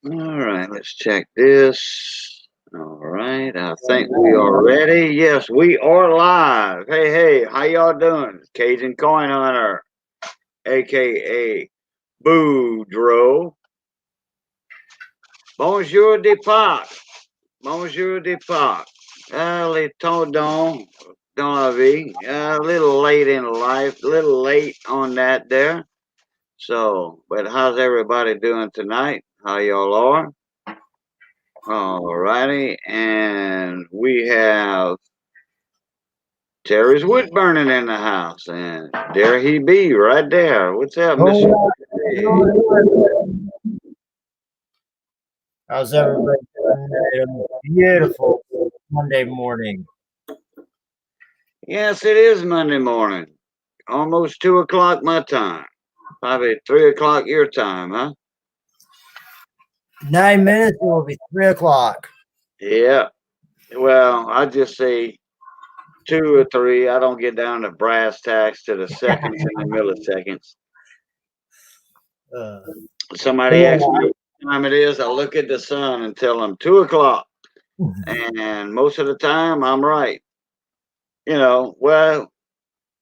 All right, let's check this. All right, I think we are ready. Yes, we are live. Hey, hey, how y'all doing? Cajun Coin Hunter, aka Boudreaux. Bonjour de Pâques. Bonjour de Pâques. Les tendons dans la vie. A little late in life, a little late on that there. So, but how's everybody doing tonight? How y'all are? Alrighty, and we have Terry's wood burning in the house, and there he be right there. What's up, Mr. Oh, Hey. how's everybody doing today on this beautiful Monday morning? Yes, it is Monday morning, almost 2 o'clock my time, probably 3 o'clock your time, huh? 9 minutes, it will be 3 o'clock. Yeah. Well, I just say 2 or 3. I don't get down to brass tacks to the seconds and the milliseconds. Uh, Somebody asks yeah. me what time it is, I look at the sun and tell them 2 o'clock. And most of the time, I'm right. Well,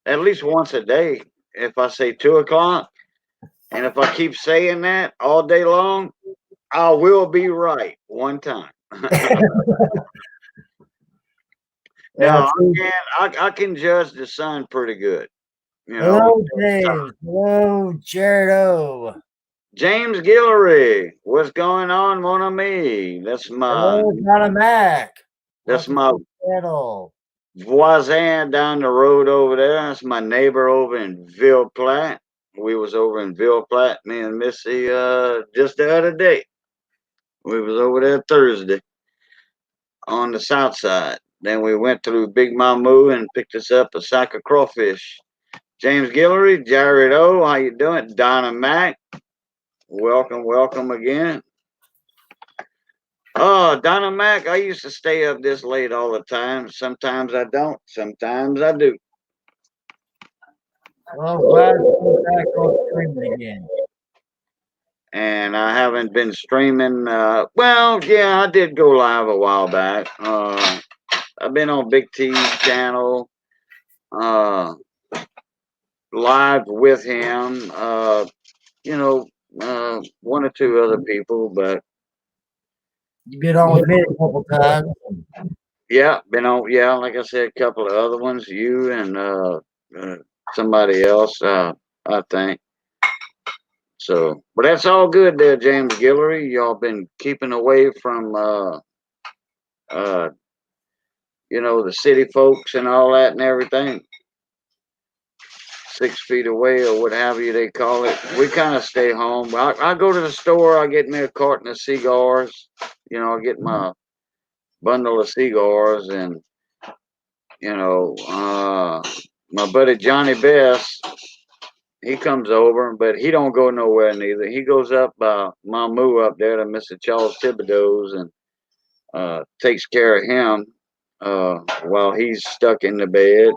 at least once a day, if I say 2 o'clock, and if I keep saying that all day long, I will be right one time. Yeah, No, I can judge the sun pretty good. You know, hello, James. Hello, Jared O. James Guillory, what's going on, mon ami? That's my Hello, Donna Mac. that's Welcome my to the channel. voisin down the road over there. That's my neighbor over in Ville Platte. We was over in Ville Platte, me and Missy, just the other day. We was over there Thursday on the south side. Then we went through Big Mamu and picked us up a sack of crawfish. James Guillory, Jared O, how you doing? Donna Mac, welcome, welcome again. Oh, Donna Mac, I used to stay up this late all the time. Sometimes I don't, sometimes I do. Well, glad to be back on streaming again. And I haven't been streaming. Well, yeah, I did go live a while back. I've been on Big T's channel, uh, live with him. You know, one or two other people, but You've been on with me a couple times. yeah, been on. Yeah, like I said, a couple of other ones. You and uh, somebody else, I think. So, but that's all good there, James Guillory. Y'all been keeping away from uh, the city folks and all that and everything. 6 feet away or what have you they call it. We kind of stay home. I go to the store. I get me a carton of cigars. I get my bundle of cigars and my buddy Johnny Best. He comes over, but he don't go nowhere neither. He goes up by Mamu up there to Mr. Charles Thibodeau's and takes care of him while he's stuck in the bed.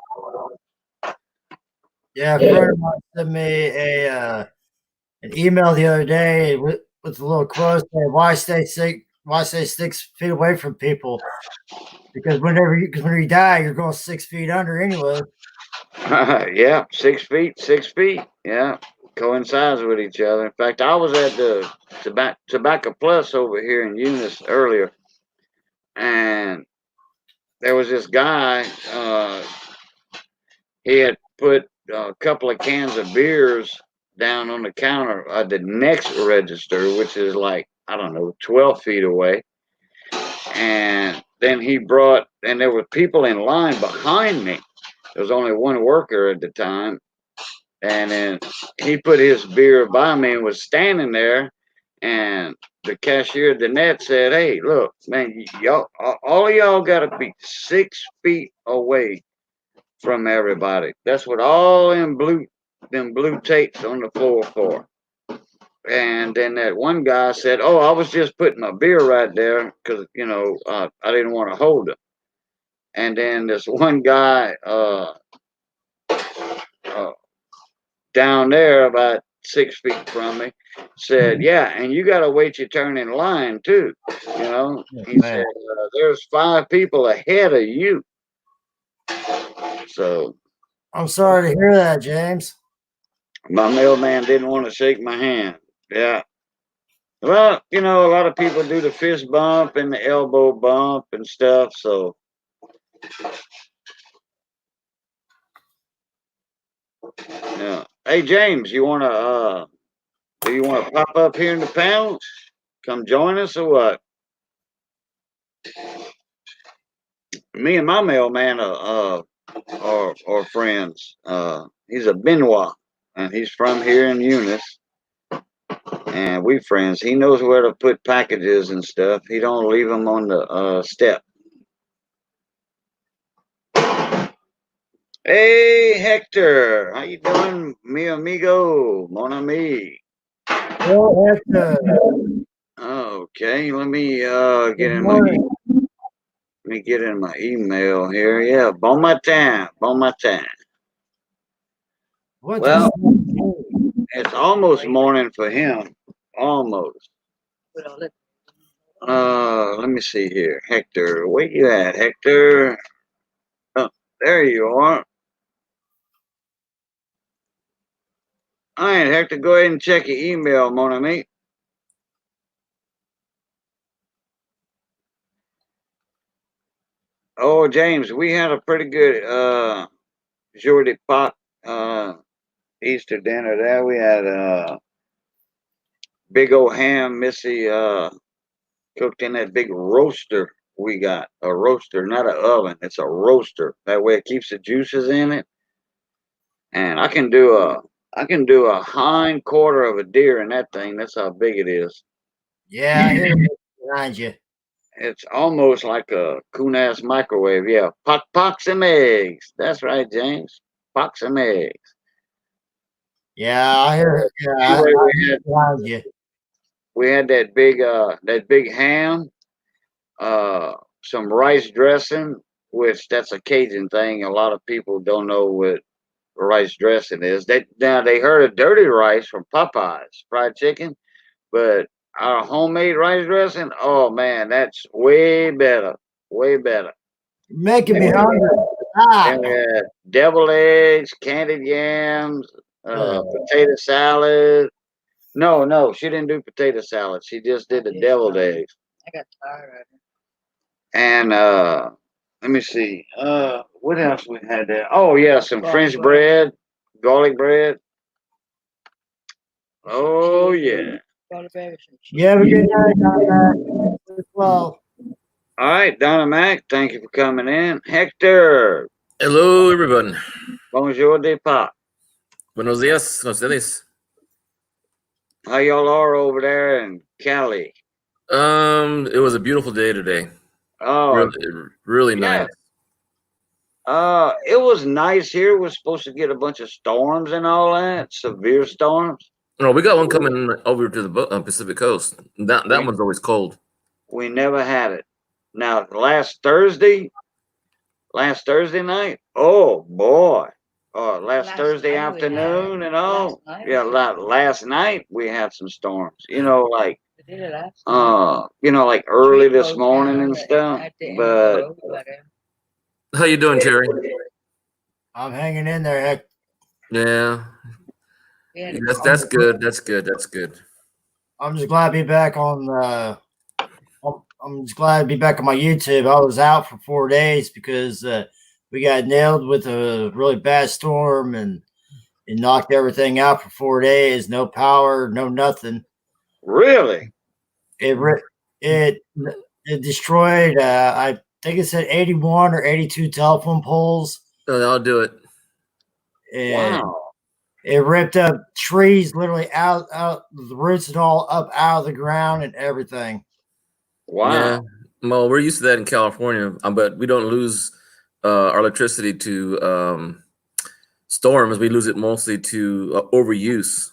Yeah, a friend of mine sent me an email the other day with a little quote saying, "Why stay sick? Why stay 6 feet away from people? Because whenever you die, you're going 6 feet under anyway." Yeah, 6 feet, 6 feet. Yeah, coincides with each other. In fact, I was at the Tobacco Plus over here in Eunice earlier, and there was this guy. He had put a couple of cans of beers down on the counter at the next register, which is like, I don't know, 12 feet away. And then he brought, and there were people in line behind me. There was only one worker at the time. And then he put his beer by me and was standing there. And the cashier at the net said, "Hey, look, man, y'all, all of y'all got to be 6 feet away from everybody. That's what all them blue tapes on the floor for." And then that one guy said, "Oh, I was just putting my beer right there because I didn't want to hold it." And then this one guy uh, down there about 6 feet from me, said, "Yeah, and you got to wait your turn in line too." You know, Oh, he man. said, "There's 5 people ahead of you." So I'm sorry to hear that, James. my mailman didn't want to shake my hand. Yeah. Well, you know, a lot of people do the fist bump and the elbow bump and stuff. So, yeah. Hey, James, do you want to pop up here in the panel? Come join us or what? Me and my mailman are friends. He's a Benoit, and he's from here in Eunice, and we friends. He knows where to put packages and stuff. He don't leave them on the step. Hey, Hector, how you doing, mi amigo, mon ami? Well, Hector, Okay, let me good morning. get in my email here. Yeah, bon matin, bon matin. What Well, this mean? it's almost morning for him. Almost. Let me see here. Hector, where you at, Hector? Oh, there you are. All right, Hector, go ahead and check your email, mon ami. Oh, James, we had a pretty good jour de Pâques Easter dinner there. We had big old ham, Missy cooked in that big roaster we got. A roaster, not an oven. It's a roaster. That way it keeps the juices in it. And I can do a hind quarter of a deer in that thing. That's how big it is. Yeah, I hear it behind you. It's almost like a coon ass microwave. Yeah. Pox some eggs. That's right, James. Pox some eggs. Yeah, I hear it. Yeah, Anyway, I hear it behind you. we had that big ham, some rice dressing, which that's a Cajun thing. A lot of people don't know what rice dressing is. They heard of dirty rice from Popeyes fried chicken, but our homemade rice dressing, oh man, that's way better, way better. You're making And me we hungry. and Ah, we had deviled eggs, candied yams, potato salad. No, no, she didn't do potato salad. She just did the deviled eggs. I got tired of it. And let me see. What else we had there? Oh yeah, some French bread, garlic bread. Oh yeah. you have a good night, Donna Mac. Well, All right, Donna Mac, thank you for coming in. Hector, Hello, everyone. bonjour de pas. Buenos días con ustedes. How y'all are over there in Cali? It was a beautiful day today. Oh, Really yeah. nice. It was nice here. We're supposed to get a bunch of storms and all that, severe storms. No, we got one coming over to the Pacific Coast. That We one's always cold. we never had it. Now, last Thursday night. Oh boy. Last Thursday afternoon and all. Yeah, last night we had some storms. Like early this morning and stuff. But How you doing, Terry? I'm hanging in there, Hector. Yeah, that's good. That's good. That's good. I'm just glad to be back on. I'm just glad to be back on my YouTube. I was out for 4 days because we got nailed with a really bad storm and it knocked everything out for 4 days. No power, no nothing. really, It ri- it it destroyed. I think it said 81 or 82 telephone poles, I'll do it. and wow, it ripped up trees literally out the roots and all up out of the ground and everything. Yeah. wow. Well, we're used to that in California, but we don't lose our electricity to storms. We lose it mostly to overuse.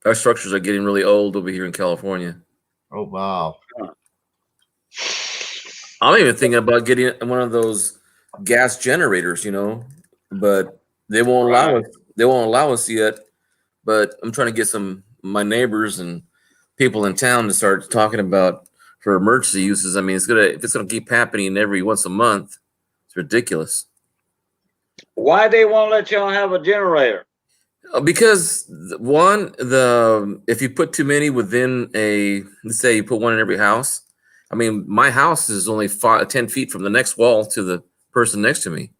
Our structures are getting really old over here in California. Oh wow! I'm even thinking about getting one of those gas generators, but they won't allow Right. us. They won't allow us yet, but I'm trying to get my neighbors and people in town to start talking about for emergency uses. I mean, if it's gonna keep happening every once a month, it's ridiculous. Why they won't let y'all have a generator? Because if you put too many within let's say you put one in every house. I mean, my house is only 10 feet from the next wall to the person next to me.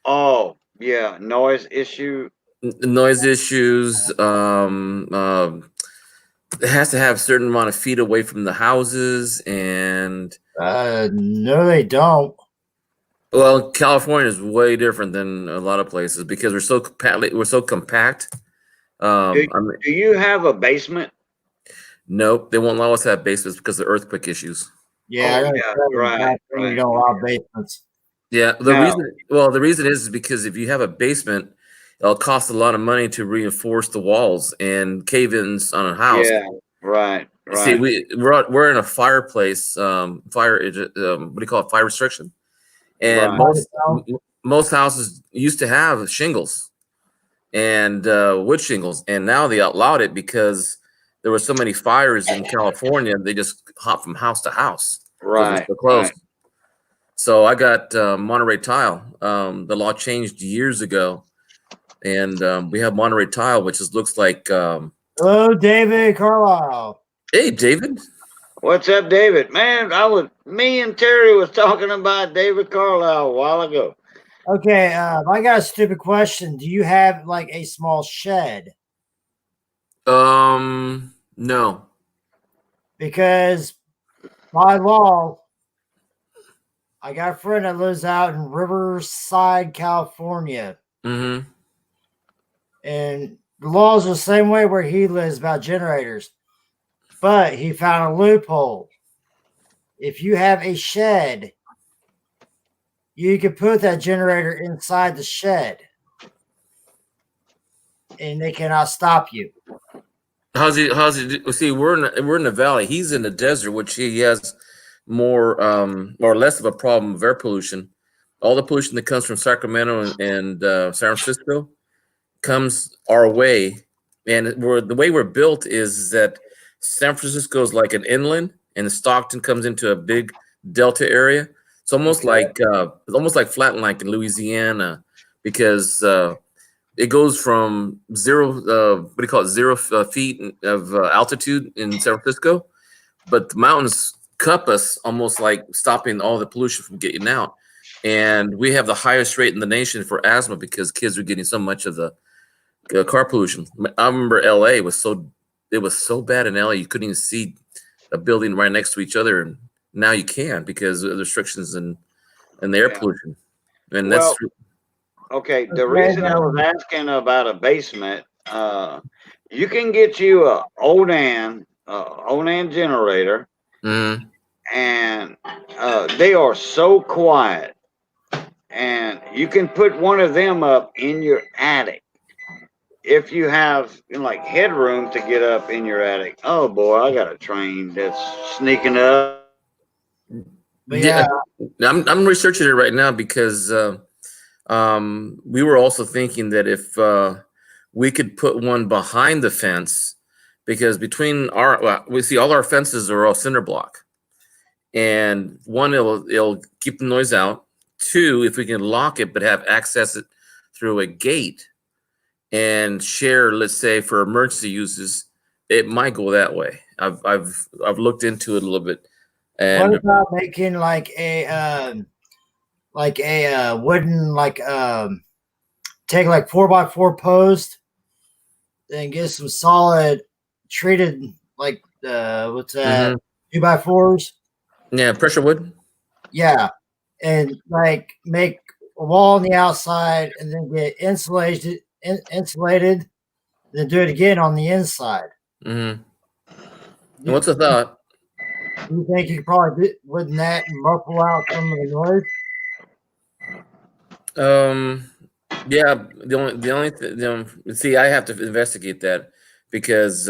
Oh, yeah, noise issue. Noise issues. It has to have a certain amount of feet away from the houses, and no, they don't. well, California is way different than a lot of places because we're so compact. Do you have a basement? Nope, they won't allow us to have basements because of earthquake issues. Yeah, right. You don't allow basements. Yeah, the reason is because if you have a basement, it'll cost a lot of money to reinforce the walls and cave-ins on a house. Yeah, right. See, we're in a fireplace, what do you call it, fire restriction, and most houses used to have shingles and wood shingles, and now they outlawed it because there were so many fires in California. They just hop from house to house. Right. So close. Right. So I got Monterey tile. The law changed years ago, and we have Monterey tile, which looks like. Hello, David Carlisle. Hey, David. What's up, David? Man, me and Terry was talking about David Carlisle a while ago. Okay, I got a stupid question. Do you have like a small shed? No. Because by law, I got a friend that lives out in Riverside, California. Mm-hmm. And the laws are the same way where he lives about generators. But he found a loophole. If you have a shed, you can put that generator inside the shed. And they cannot stop you. How's he see, we're in the valley. He's in the desert, which he has more or less of a problem of air pollution. All the pollution that comes from Sacramento and San Francisco comes our way, and the way we're built is that San Francisco is like an inland, and Stockton comes into a big delta area. It's almost like Flatland, like in Louisiana, because it goes from 0 feet of altitude in San Francisco, but the mountains cup us, almost like stopping all the pollution from getting out. And we have the highest rate in the nation for asthma because kids are getting so much of the car pollution. I remember LA was so bad in LA, you couldn't even see a building right next to each other, and now you can because of the restrictions and the air pollution. And that's okay. The reason I was asking about a basement, you can get you a Onan generator, and they are so quiet, and you can put one of them up in your attic. If you have like headroom to get up in your attic. Oh boy, I got a train that's sneaking up. Yeah, I'm researching it right now because we were also thinking that if we could put one behind the fence, because between we see all our fences are all cinder block, and one, it'll keep the noise out. Two, if we can lock it but have access it through a gate and share, let's say for emergency uses, it might go that way. I've looked into it a little bit. And what about making like a wooden take like 4x4 post and get some solid treated what's that 2x4s? Yeah, pressure wood. Yeah, and like make a wall on the outside and then get insulated, then do it again on the inside. And what's the thought? You think you could probably wouldn't that muffle out some of the noise? Yeah, the only see, I have to investigate that because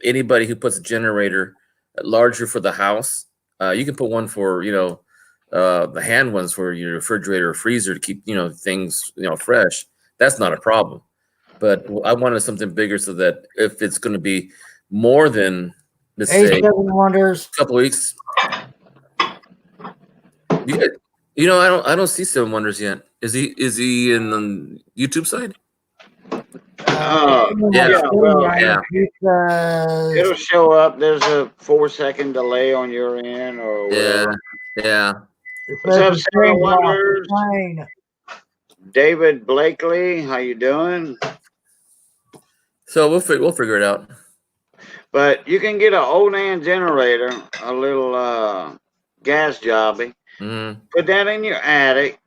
anybody who puts a generator larger for the house, you can put one for the hand ones for your refrigerator or freezer to keep things fresh. That's not a problem. but I wanted something bigger so that if it's going to be more than, let's say, A7 Wonders. a couple weeks. You know, I don't see Seven Wonders yet. Is he in the YouTube side? Yeah, well, Yeah. it'll show up. There's a 4-second delay on your end or whatever. Yeah. What's up, Seven Wonders? David Blakely, how you doing? So we'll figure it out. But you can get an Onan generator, a little gas jobby. Mm-hmm. Put that in your attic.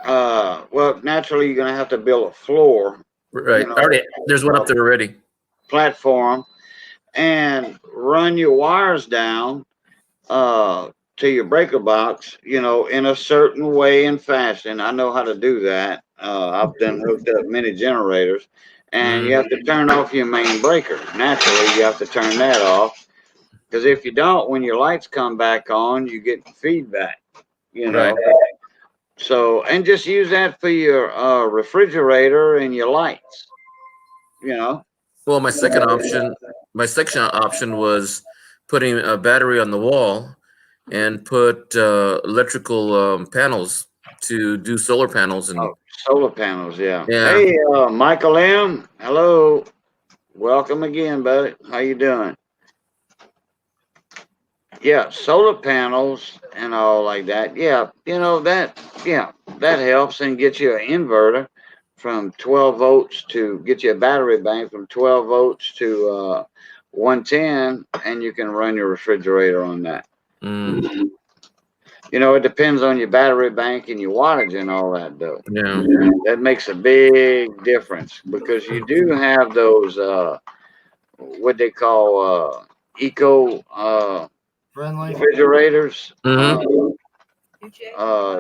Well, naturally, you're gonna have to build a floor. Right. You know, Already, there's one up there already. Platform, and run your wires down to your breaker box. You know, in a certain way and fashion. I know how to do that. I've done hooked up many generators, and you have to turn off your main breaker. Naturally, you have to turn that off because if you don't, when your lights come back on, you get feedback. You know. Right. So, and just use that for your refrigerator and your lights. You know. Well, my second option was putting a battery on the wall and put electrical panels to do solar panels and solar panels. Yeah. Yeah. Hey, Michael M. Hello. Welcome again, buddy. How you doing? Yeah, solar panels and all like that. Yeah, you know that. Yeah, that helps and get you an inverter from 12 volts to get you a battery bank from 12 volts to 110, and you can run your refrigerator on that. Mm. You know, it depends on your battery bank and your wattage and all that, though. Yeah. That makes a big difference because you do have those what they call eco Friendly refrigerators Mhm.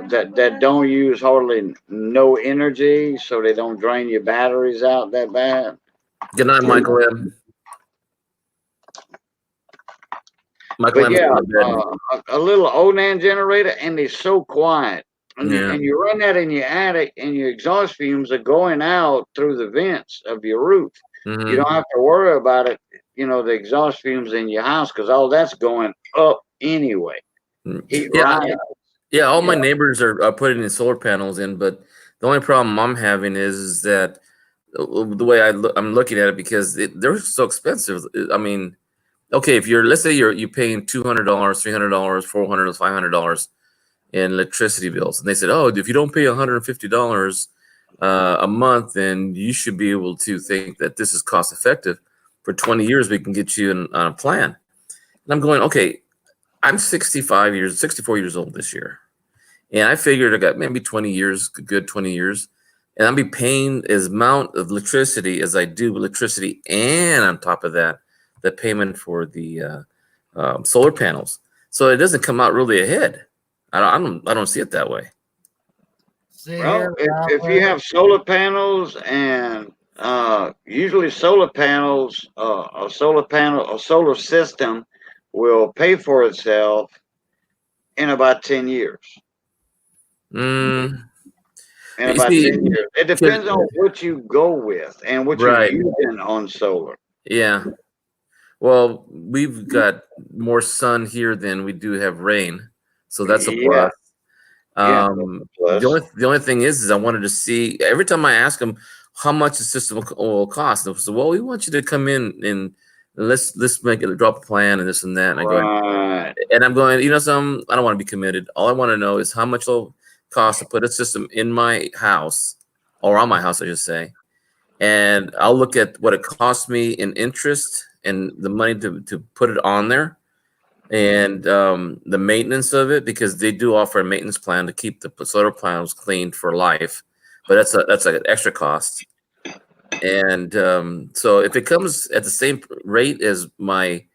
that don't use hardly no energy, so they don't drain your batteries out that bad. Good night, Michael M. Michael But M. yeah, a little Onan generator, and they're so quiet. And, Yeah. and you run that in your attic, and your exhaust fumes are going out through the vents of your roof. Mhm. You don't have to worry about it, you know, the exhaust fumes in your house, because all that's going up anyway. Heat rise. Yeah, all my neighbors are putting in solar panels in, but the only problem I'm having is that the way I'm looking at it, because they're so expensive. I mean, okay, if let's say you're paying $200, $300, $400, $500 in electricity bills, and they said, oh, if you don't pay $150 a month, then you should be able to think that this is cost effective. For 20 years, we can get you on a plan. And I'm going, okay, I'm 64 years old this year. And I figured I got maybe 20 years, good 20 years. And I'll be paying as amount of electricity as I do electricity. And on top of that, the payment for the solar panels. So it doesn't come out really ahead. I don't see it that way. Well, if you have solar panels and usually solar panels, a solar system will pay for itself in about 10 years. Mm. In about 10 years. It depends on what you go with and what you're using on solar. Yeah. Well, we've got more sun here than we do have rain. So that's a plus. The only thing is I wanted to see, every time I ask them how much the system will cost, they say, well, we want you to come in and let's make it drop a plan and this and that. And I'm going, you know, I don't want to be committed. All I want to know is how much it'll cost to put a system in my house, or on my house, I should say. And I'll look at what it costs me in interest and the money to put it on there, and the maintenance of it, because they do offer a maintenance plan to keep the solar panels cleaned for life, but that's an extra cost. And so if it comes at the same rate as my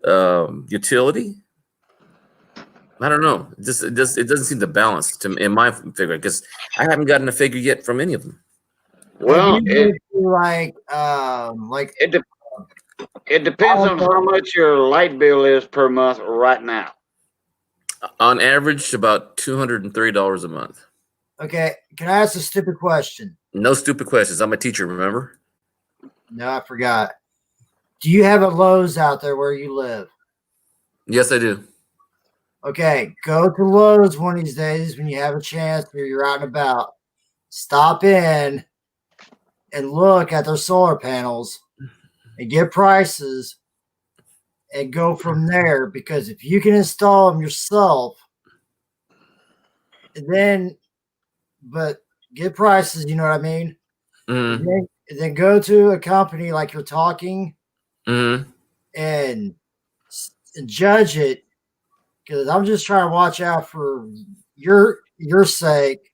utility, I don't know. It doesn't seem to balance in my figure, because I haven't gotten a figure yet from any of them. Well, it depends on how much your light bill is per month right now. On average, about $230 a month. Okay, can I ask a stupid question? No stupid questions. I'm a teacher, remember? No, I forgot. Do you have a Lowe's out there where you live? Yes, I do. Okay, go to Lowe's one of these days when you have a chance or you're out and about. Stop in and look at their solar panels and get prices and go from there. Because if you can install them yourself, then but get prices, you know what I mean? Mm-hmm. And then go to a company like you're talking Mm-hmm. and, and judge it. Because I'm just trying to watch out for your sake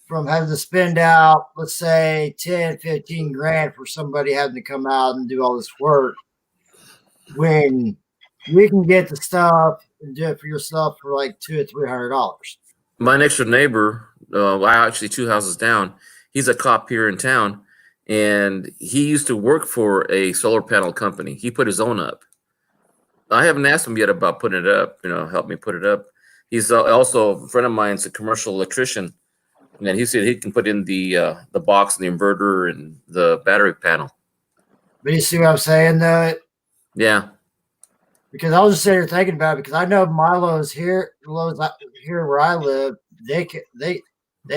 from having to spend out, let's say, 10, 15 grand for somebody having to come out and do all this work when you can get the stuff and do it for yourself for like $200 or $300. My next door neighbor, well, actually 2 houses down, he's a cop here in town, and he used to work for a solar panel company. He put his own up. I haven't asked him yet about putting it up. Help me put it up. He's also a friend of mine's a commercial electrician, and he said he can put in the box and the inverter and the battery panel. But you see what I'm saying, though? Yeah. Because I was just sitting here thinking about it because I know Milo's here, Lowe's here where I live, they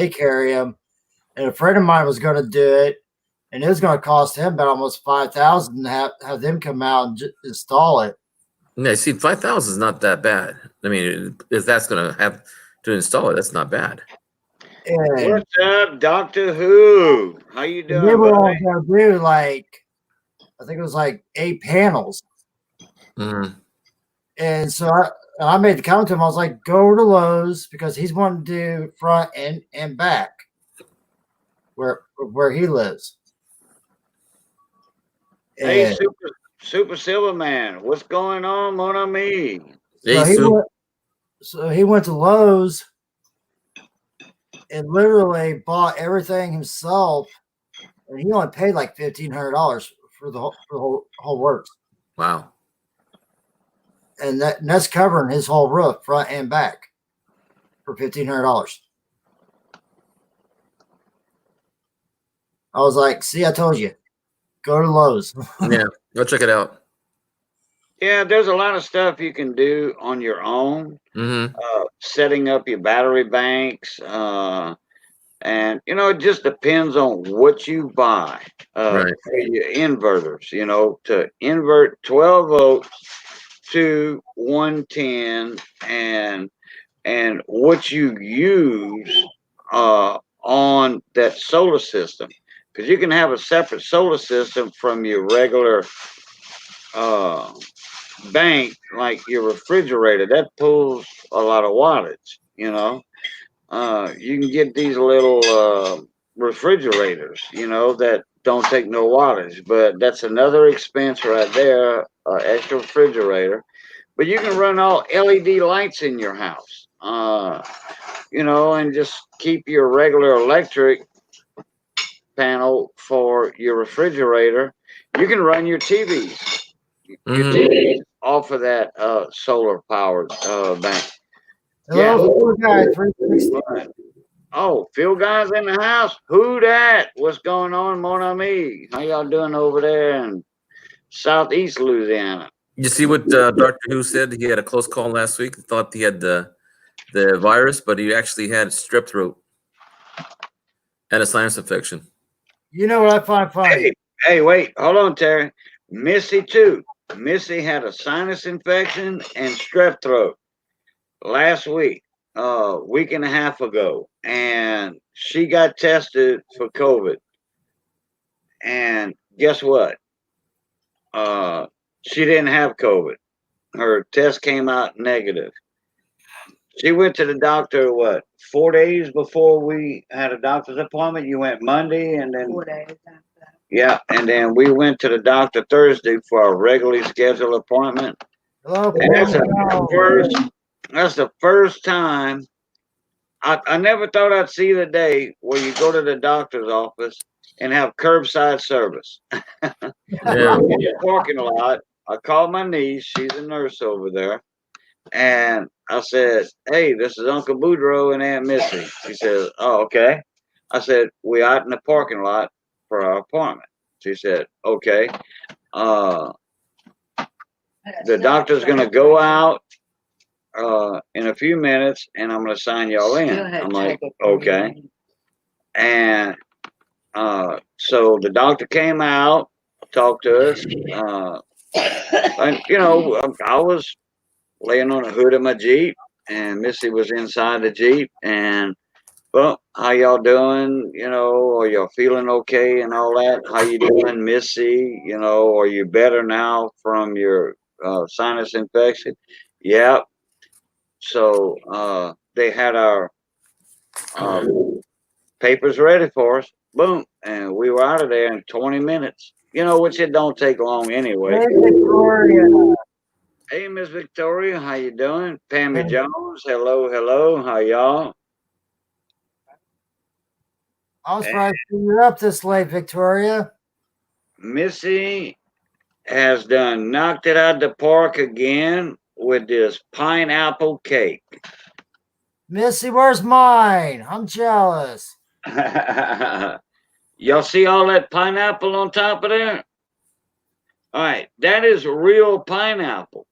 carry them, and a friend of mine was going to do it, and it was going to cost him about almost $5,000 to have them come out and install it. Yeah, see, 5,000 is not that bad. I mean, if that's going to have to install it, that's not bad. And What's up, Doctor Who? How you they doing, were buddy? only going to do like, I think it was like 8 panels. Mm-hmm. And so I made the comment to him. I was like, go to Lowe's because he's wanting to do front and back where he lives. Hey, And Super Silverman, what's going on, mon ami? so he went to Lowe's and literally bought everything himself, and he only paid like $1,500 for the whole works. Wow. And that's covering his whole roof, front and back, for $1,500. I was like, see, I told you, go to Lowe's. Yeah, go check it out. Yeah, there's a lot of stuff you can do on your own. Mm-hmm. Setting up your battery banks, and it just depends on what you buy. Right. For your inverters, to invert 12 volts to 110, and what you use on that solar system, because you can have a separate solar system from your regular bank, like your refrigerator that pulls a lot of wattage. You can get these little refrigerators, that don't take no wattage, but that's another expense right there, extra refrigerator. But you can run all LED lights in your house, and just keep your regular electric panel for your refrigerator. You can run your TVs, off of that solar powered bank. Hello, guy 360. Oh, Phil guys in the house. Who that? What's going on, mon ami? How y'all doing over there in southeast Louisiana? You see what Dr. Who said? He had a close call last week. Thought he had the virus, but he actually had strep throat and a sinus infection. You know what I find funny? Hey, wait, hold on, Terry. Missy too. Missy had a sinus infection and strep throat last week, week and a half ago, and she got tested for COVID. And guess what? She didn't have COVID. Her test came out negative. She went to the doctor, 4 days before we had a doctor's appointment? You went Monday, and then 4 days after that. Yeah, and then we went to the doctor Thursday for our regularly scheduled appointment. Hello, And that's the first time. I never thought I'd see the day where you go to the doctor's office and have curbside service. Yeah. In the parking lot, I called my niece. She's a nurse over there. And I said, hey, this is Uncle Boudreaux and Aunt Missy. She says, oh, okay. I said, we out in the parking lot for our appointment. She said, okay. The doctor's going to go out in a few minutes, and I'm going to sign y'all in. I'm like, okay. And so the doctor came out, talked to us. And, you know, I was laying on the hood of my Jeep, and Missy was inside the Jeep. And, well, how y'all doing? You know, are y'all feeling okay and all that? How you doing, Missy? You know, are you better now from your sinus infection? Yep. So they had our papers ready for us. Boom. And we were out of there in 20 minutes. You know, which it don't take long anyway. Hey, Victoria. Hey, Miss Victoria, how you doing? Pammy Hey. Jones, hello, hello. How y'all? I was surprised you're up this late, Victoria. Missy has done knocked it out of the park again with this pineapple cake. Missy, where's mine? I'm jealous. Y'all see all that pineapple on top of there? All right, that is real pineapple.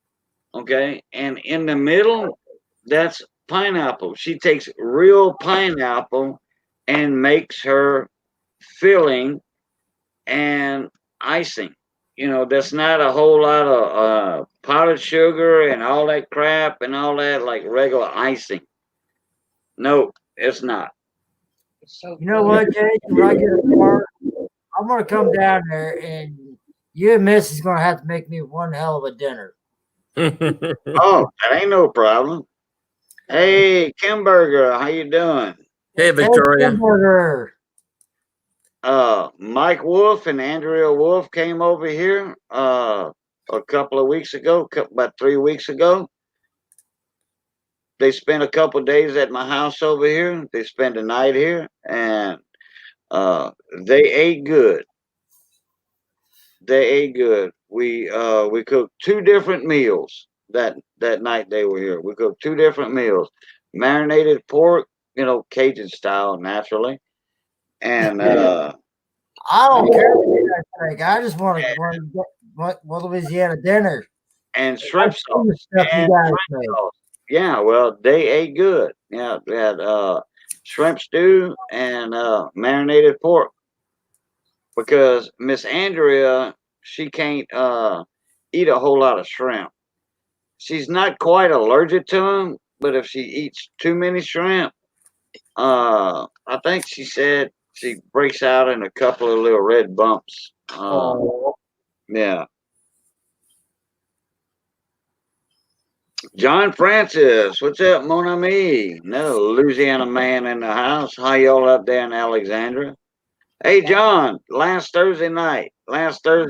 Okay, and in the middle, that's pineapple. She takes real pineapple and makes her filling and icing. You know, that's not a whole lot of powdered sugar and all that crap and all that like regular icing. No, it's not. You know what, Jason? When I get a car, I'm gonna come down there, and you and Missy's gonna have to make me one hell of a dinner. Oh, that ain't no problem. Hey, Kimberger, how you doing? Hey, Hey, Victoria. Kimberger. Mike Wolf and Andrea Wolf came over here a couple of weeks ago, about 3 weeks ago. They spent a couple of days at my house over here. They spent the night here, and they ate good. They ate good. We cooked 2 different meals that night they were here. We cooked 2 different meals: marinated pork, you know, Cajun style, naturally, and I don't care what you guys think. I just want to get what Louisiana dinner. and shrimp sauce. Stuff you And guys shrimp make. sauce. Yeah, well, they ate good. Yeah, we had shrimp stew and marinated pork because Miss Andrea, she can't eat a whole lot of shrimp. She's not quite allergic to them, but if she eats too many shrimp, I think she said she breaks out in a couple of little red bumps. Oh, Yeah. John Francis, what's up, mon ami? Another Louisiana man in the house. How y'all up there in Alexandria? Hey, John, last Thursday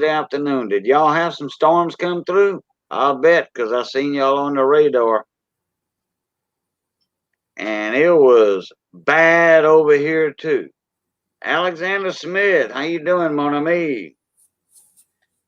afternoon, did y'all have some storms come through? I'll bet, because I seen y'all on the radar. And it was bad over here, too. Alexander Smith, how you doing, mon ami?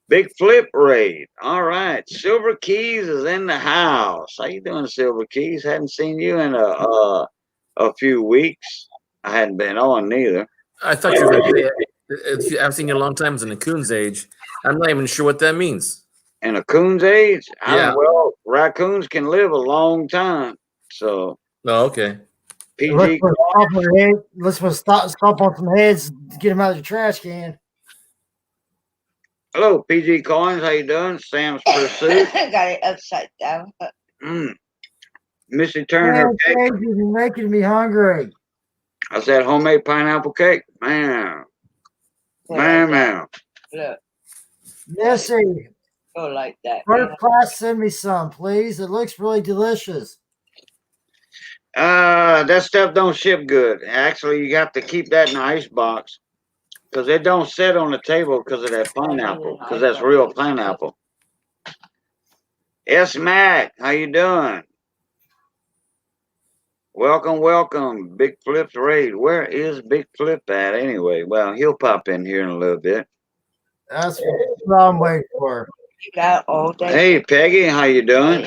Big Flip Raid. All right. Silver Keys is in the house. How you doing, Silver Keys? Hadn't seen you in a few weeks. I hadn't been on neither. I thought you were going to say, I've seen you a long time as in the Coon's age. I'm not even sure what that means. In a coon's age? Yeah. Well, raccoons can live a long time. So Oh, okay. PG. let's stop on some heads to get them out of the trash can. Hello, PG Coins. How you doing? Sam's Pursuit. Got it upside down. Missy turned her cake. You're making me hungry. I said homemade pineapple cake. Man. Man. Look, Missy, go like that. first class, send me some, please. It looks really delicious. That stuff don't ship good. Actually, you have to keep that in the ice box because it don't sit on the table because of that pineapple. Because that's real pineapple. S Mac, how you doing? Welcome, welcome, Big Flip's raid. Where is Big Flip at anyway? Well, he'll pop in here in a little bit. That's what I'm waiting for. You got all day. Hey, Peggy, how you doing?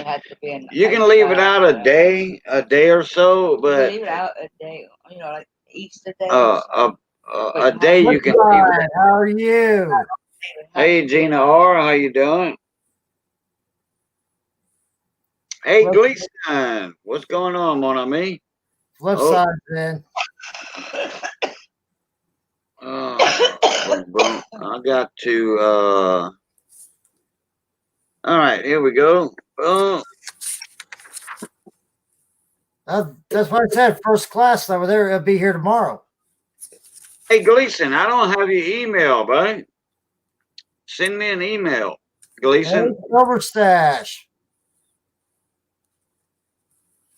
You can leave it out a day or so, but leave it out a day. You know, like Easter day. a day you can. Hi, how are you? Hey, Gina R, how you doing? Hey, Flip, Gleason, what's going on, mon ami? flip Oh, side, man. boom, boom. I got to. All right, here we go. Oh, That's what I said. First class over there. It'll be here tomorrow. hey, Gleason, I don't have your email, buddy. Send me an email, Gleason. Hey, Silver Stash.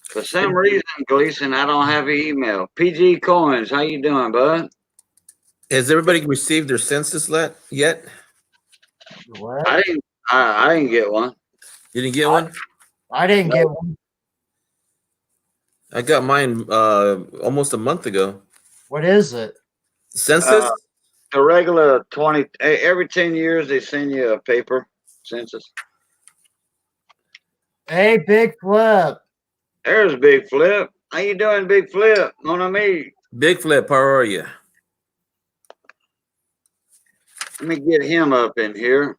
For some reason, Gleason, I don't have your email. PG Coins, how you doing, bud? Has everybody received their census yet? What? I didn't. I didn't get one. You didn't get one? I didn't No. get one. I got mine almost a month ago. What is it? Census? The regular 20. Every 10 years, they send you a paper census. Hey, Big Flip. There's Big Flip. How you doing, Big Flip? Mon ami. Big Flip, how are you? Let me get him up in here.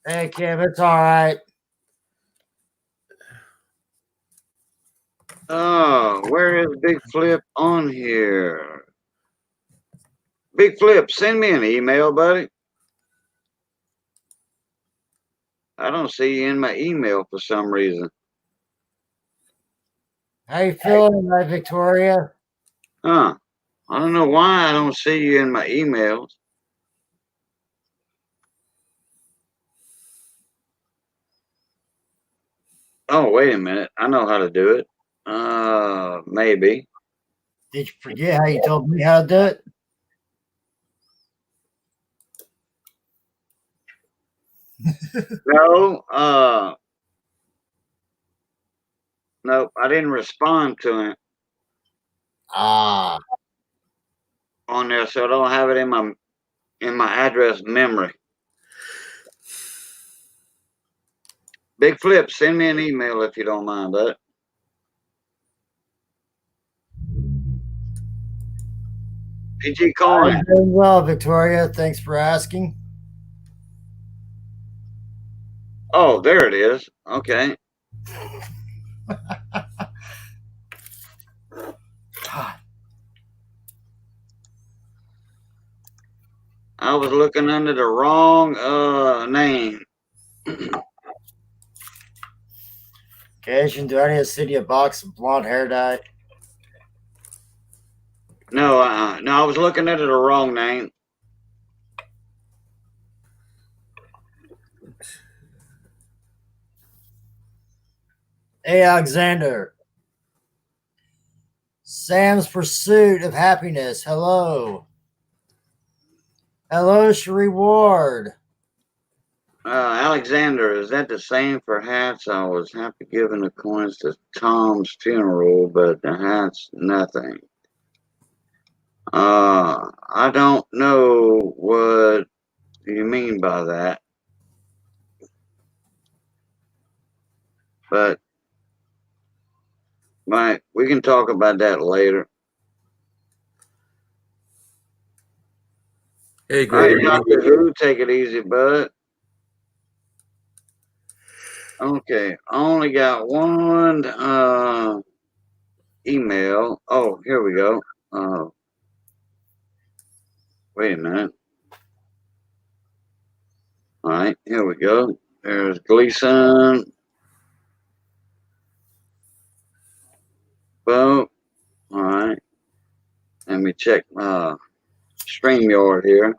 Hey, Kim, it's all right. Oh, where is Big Flip on here? Big Flip, send me an email, buddy. I don't see you in my email for some reason. How you feeling, right, Victoria? Huh. I don't know why I don't see you in my emails. Oh, wait a minute. I know how to do it. Maybe. Did you forget how you told me how to do it? No, nope, I didn't respond to him Ah, on there, so I don't have it in my address memory. Big Flip, send me an email if you don't mind, bud. PG Coin. I'm doing well, Victoria. Thanks for asking. Oh, there it is. Okay. God. I was looking under the wrong name. Occasion, do I need to send you a box of blonde hair dye? No, I was looking under the wrong name. Hey, Alexander. Sam's Pursuit of Happiness. Hello. Hello, Sheree Ward. Alexander, is that the same for hats? I was happy giving the coins to Tom's funeral, but the hats, nothing. I don't know what you mean by that, but Mike, we can talk about that later. Hey, All right, Gregory. Dr. Who, take it easy, bud. Okay, I only got one email. Oh, here we go. Wait a minute. All right, here we go. There's Gleason. Boom. All right. Let me check StreamYard here.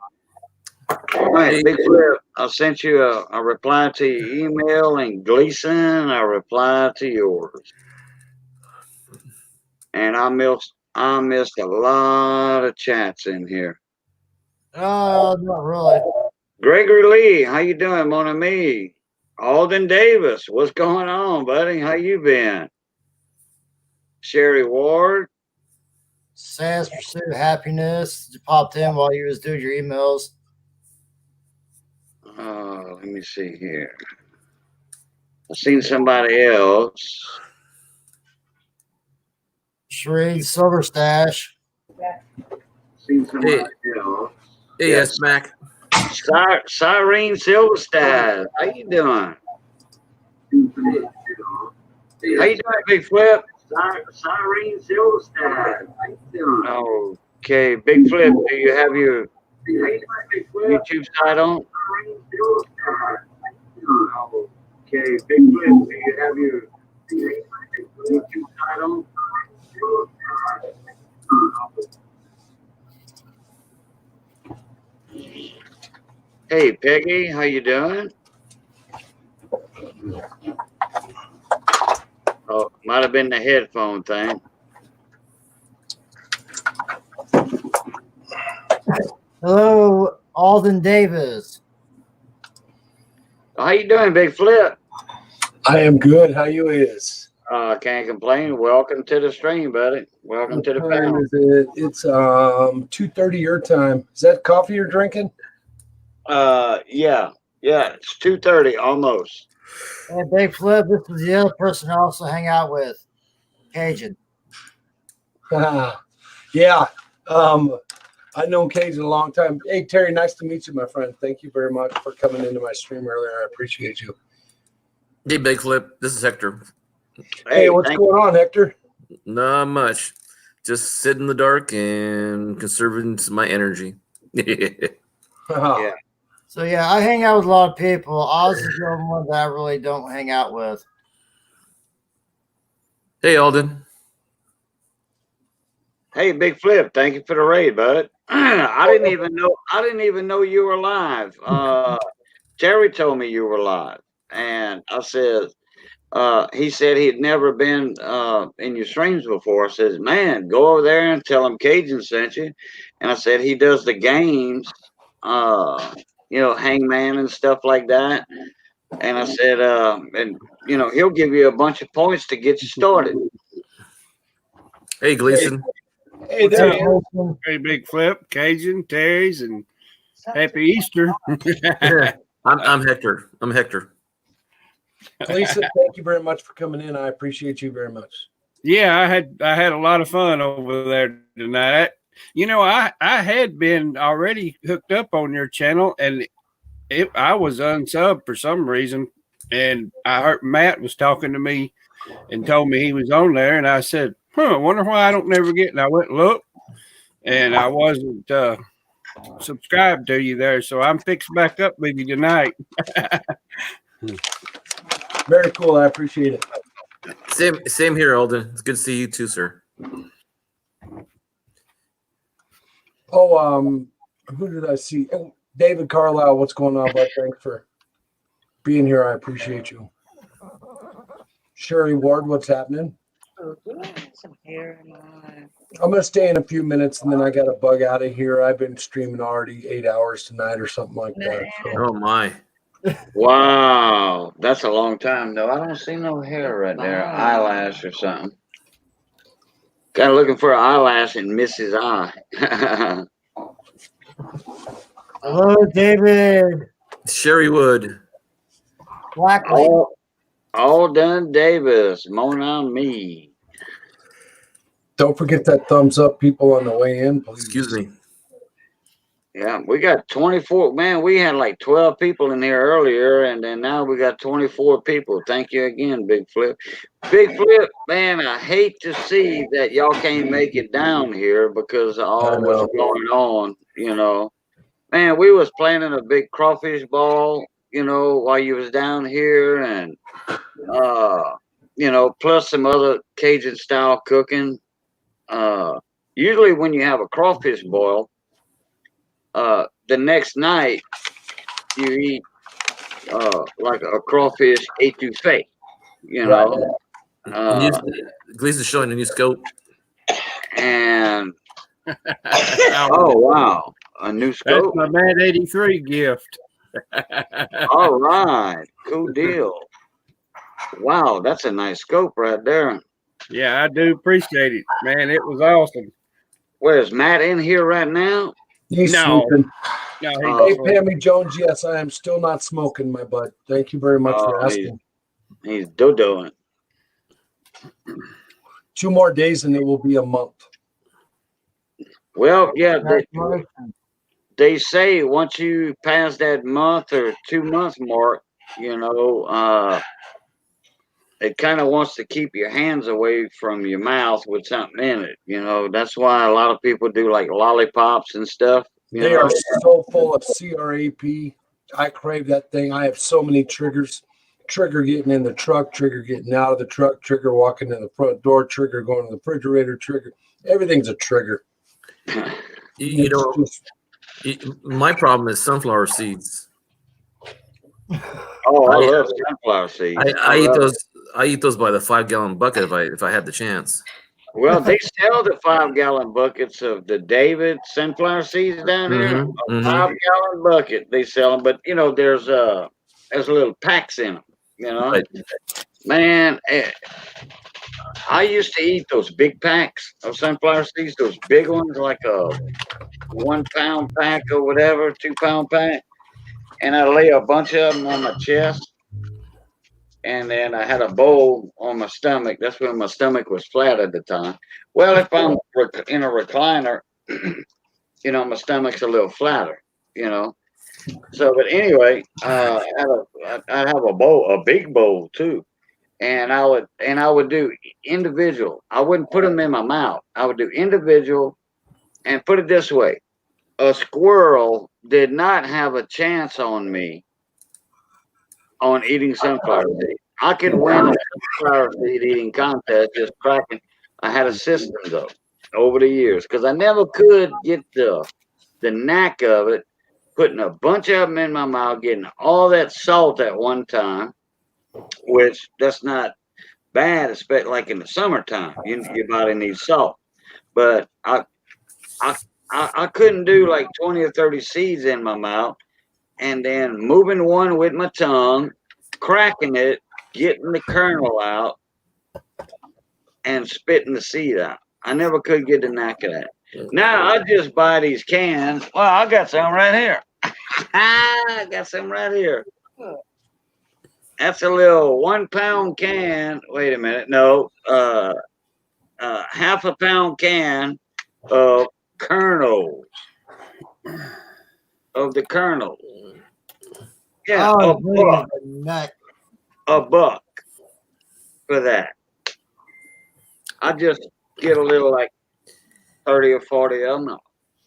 All right, Hey, Big Flip. I sent you a reply to your email, and Gleason, I replied to yours. And I missed a lot of chats in here. Oh, not really. Gregory Lee, how you doing, mon ami? Alden Davis, what's going on, buddy? How you been? Sherry Ward. Sam's Pursuit of Happiness. You popped in while you was doing your emails. Let me see here. I seen somebody else. Sheree Silver Stash. Hey, hey, Yeah. yes, Mac. Cyrene Silverstad, how you doing? How you doing, Big Flip? Cyrene Silverstad, how you doing? Okay, Big Flip, do you have your YouTube site on? Okay, Big Flip, do you have your YouTube site on? Hey, Peggy, how you doing? Oh, might have been the headphone thing. Hello, Alden Davis. How you doing, Big Flip? I am good. How you is? Can't complain. Welcome to the stream, buddy. Welcome to the What time panel. is it? It's 2:30 your time. Is that coffee you're drinking? Yeah, it's 2:30 almost. Hey, Big Flip, this is the other person I also hang out with, Cajun. Yeah. I've known Cajun a long time. Hey Terry, nice to meet you, my friend. Thank you very much for coming into my stream earlier. I appreciate you. Hey, Big Flip. This is Hector. Hey, what's going on, Hector? Not much. Just sit in the dark and conserving my energy. Yeah. So yeah, I hang out with a lot of people. Oz is the only one that I really don't hang out with. Hey, Alden. Hey, Big Flip. Thank you for the raid, bud. I didn't even know you were live. Terry told me you were live, and I said, he said he'd never been in your streams before. I says, man, go over there and tell him Cajun sent you. And I said he does the games, Hangman and stuff like that. And I said, he'll give you a bunch of points to get you started. Hey, Gleason. Hey there. Hey, Big Flip, Cajun, Terry's, and Happy Easter. I'm Hector. I'm Hector. Gleason, thank you very much for coming in. I appreciate you very much. Yeah, I had a lot of fun over there tonight. I had been already hooked up on your channel, and I was unsubbed for some reason, and I heard Matt was talking to me and told me he was on there, and I said, I wonder why I don't never get. And I went and looked, and I wasn't subscribed to you there, so I'm fixed back up with you tonight. Very cool. I appreciate it. Same here, Alden. It's good to see you too, sir. Oh, who did I see? Oh, David Carlisle, what's going on, bud? Thanks for being here. I appreciate you. Sherry Ward, what's happening? Some hair in my... I'm going to stay in a few minutes, and then I got to bug out of here. I've been streaming already 8 hours tonight or something like that. So. Oh, my. Wow, that's a long time though. I don't see no hair right there, eyelash or something. Kind of looking for an eyelash in Missy's eye. Hello, David. Sherry Wood. Blackley. All done, Davis. Mon ami. Don't forget that thumbs up, people, on the way in, please. Excuse me. Yeah, we got 24. Man, we had like 12 people in here earlier, and then now we got 24 people. Thank you again, Big Flip. Big Flip, man, I hate to see that y'all can't make it down here because of all what's going on, Man, we was planning a big crawfish ball, while you was down here, and, plus some other Cajun style cooking. Usually when you have a crawfish boil, the next night you eat like a crawfish etouffee, Gleason's showing a new scope. And oh wow, a new scope. That's my Mad 83 gift. All right, cool deal. Wow, that's a nice scope right there. Yeah, I do appreciate it, man. It was awesome. Where's Matt in here right now? He's No. sleeping. No, Hey, Pammy Jones, yes, I am still not smoking, my bud. Thank you very much for asking. He's doing. 2 more days and it will be a month. Well, yeah, Congratulations. they say once you pass that month or 2 month mark, it kind of wants to keep your hands away from your mouth with something in it. That's why a lot of people do like lollipops and stuff. They are so full of CRAP. I crave that thing. I have so many triggers. Trigger getting in the truck, trigger getting out of the truck, trigger walking in the front door, trigger going to the refrigerator, trigger. Everything's a trigger. You know, my problem is sunflower seeds. Oh, I love sunflower seeds. I eat those. I eat those by the 5-gallon bucket if I had the chance. Well, they sell the 5-gallon buckets of the David sunflower seeds down here. A 5-gallon bucket, they sell them, but there's little packs in them. Right. Man, I used to eat those big packs of sunflower seeds, those big ones, like a 1 pound pack or whatever, 2 pound pack, and I lay a bunch of them on my chest. And then I had a bowl on my stomach. That's when my stomach was flat at the time. Well, if I'm in a recliner, my stomach's a little flatter, So, but anyway, I have a bowl, a big bowl too, and I would do individual. I wouldn't put them in my mouth. I would do individual, and put it this way: a squirrel did not have a chance on me on eating sunflower seed. I could win a sunflower seed eating contest just cracking. I had a system though over the years because I never could get the knack of it. Putting a bunch of them in my mouth, getting all that salt at one time, which that's not bad, especially like in the summertime. Your body needs salt, but I couldn't do like 20 or 30 seeds in my mouth. And then moving one with my tongue, cracking it, getting the kernel out, and spitting the seed out. I never could get the knack of that. Now I just buy these cans. Well, I got some right here. I got some right here. That's a little 1 pound can. Wait a minute. No, half a pound can of kernels. Of the kernel. Yeah, a buck for that. I just get a little like 30 or 40 of them,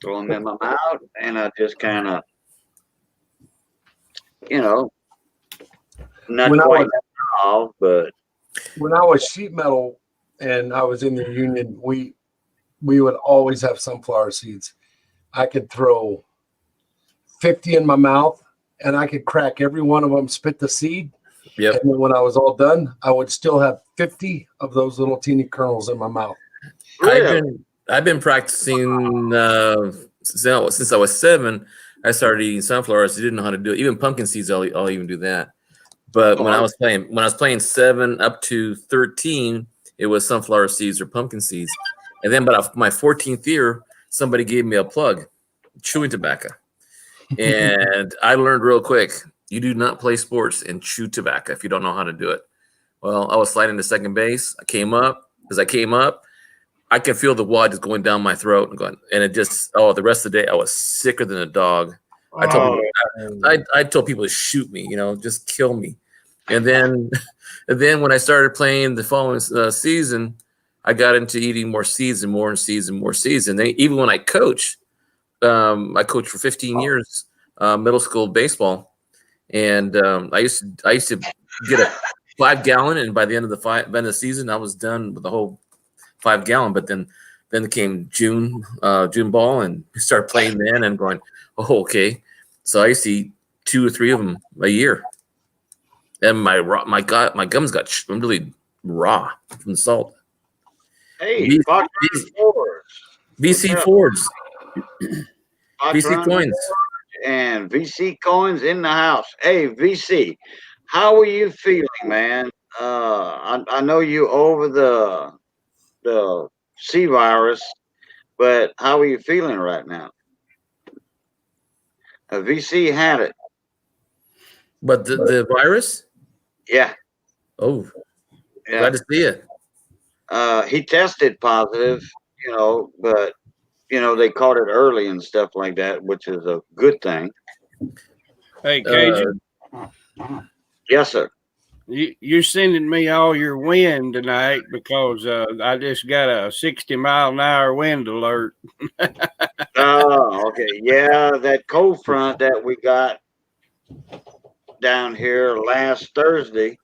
throw them in my mouth, and I just kind of, not quite involved, but. When I was sheet metal and I was in the union, we would always have sunflower seeds. I could throw 50 in my mouth and I could crack every one of them, spit the seed. Yep. And then when I was all done, I would still have 50 of those little teeny kernels in my mouth. Really? I've been practicing since I was 7. I started eating sunflowers. I didn't know how to do it. Even pumpkin seeds, I'll even do that. But when I was playing 7 up to 13, it was sunflower seeds or pumpkin seeds. And then, but my 14th year, somebody gave me a plug, chewing tobacco. And I learned real quick, you do not play sports and chew tobacco if you don't know how to do it. Well, I was sliding to second base. I came up. As I came up, I could feel the wad just going down my throat and it just, the rest of the day, I was sicker than a dog. I told people to shoot me, just kill me. And then when I started playing the following season, I got into eating more seeds and more seeds and more seeds. And even when I coached for 15 years, middle school baseball. And I used to get a 5-gallon, and by the end of the season, I was done with the whole 5-gallon. But then came June ball, and we started playing then and going, oh, okay. So I used to eat 2 or 3 of them a year, and my gums got really raw from the salt. Hey, VC Fords, VC coins. And VC coins in the house. Hey, VC, how are you feeling, man? I know you over the C virus, but how are you feeling right now? VC had it. But the virus? Yeah. Oh, yeah. Glad to see it. He tested positive, but they caught it early and stuff like that, which is a good thing. Hey, Cajun, Yes, sir. you're sending me all your wind tonight because I just got a 60-mile-an-hour wind alert. Oh, okay. Yeah, that cold front that we got down here last Thursday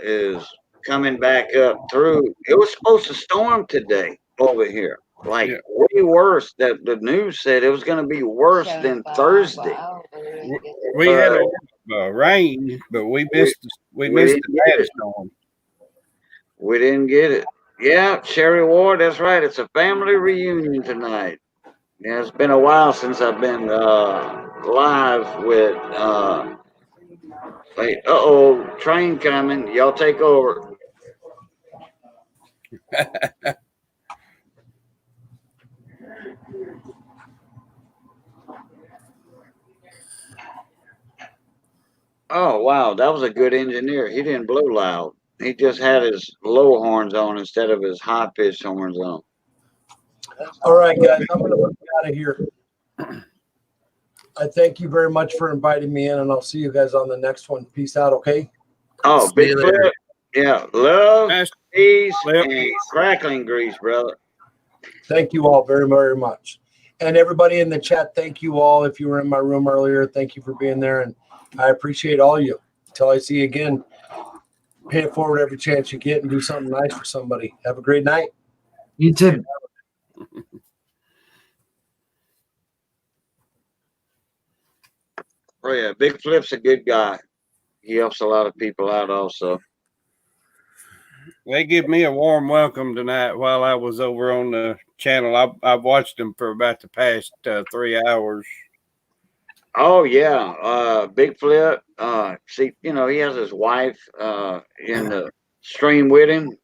is coming back up through. It was supposed to storm today over here. Like Yeah. way worse. That the news said it was going to be worse than Thursday. We had a rain, but we missed we the didn't get bad it. storm. We didn't get it. Yeah, Sherry Ward, that's right. It's a family reunion tonight. Yeah, it's been a while since I've been live with wait, train coming. Y'all take over. Oh wow, that was a good engineer. He didn't blow loud. He just had his low horns on instead of his high pitched horns on. All right, guys, I'm going to get out of here. I thank you very much for inviting me in, and I'll see you guys on the next one. Peace out, okay? Oh, See big you flip. later. Yeah, love, Nice peace, flip. and crackling grease, brother. Thank you all very, very much. And everybody in the chat, thank you all. If you were in my room earlier, thank you for being there. And I appreciate all you. Until I see you again, pay it forward every chance you get and do something nice for somebody. Have a great night. You too. Oh yeah, Big Flip's a good guy. He helps a lot of people out also. They give me a warm welcome tonight while I was over on the channel. I've watched them for about the past 3 hours. Oh yeah, Big Flip. See, he has his wife in the stream with him.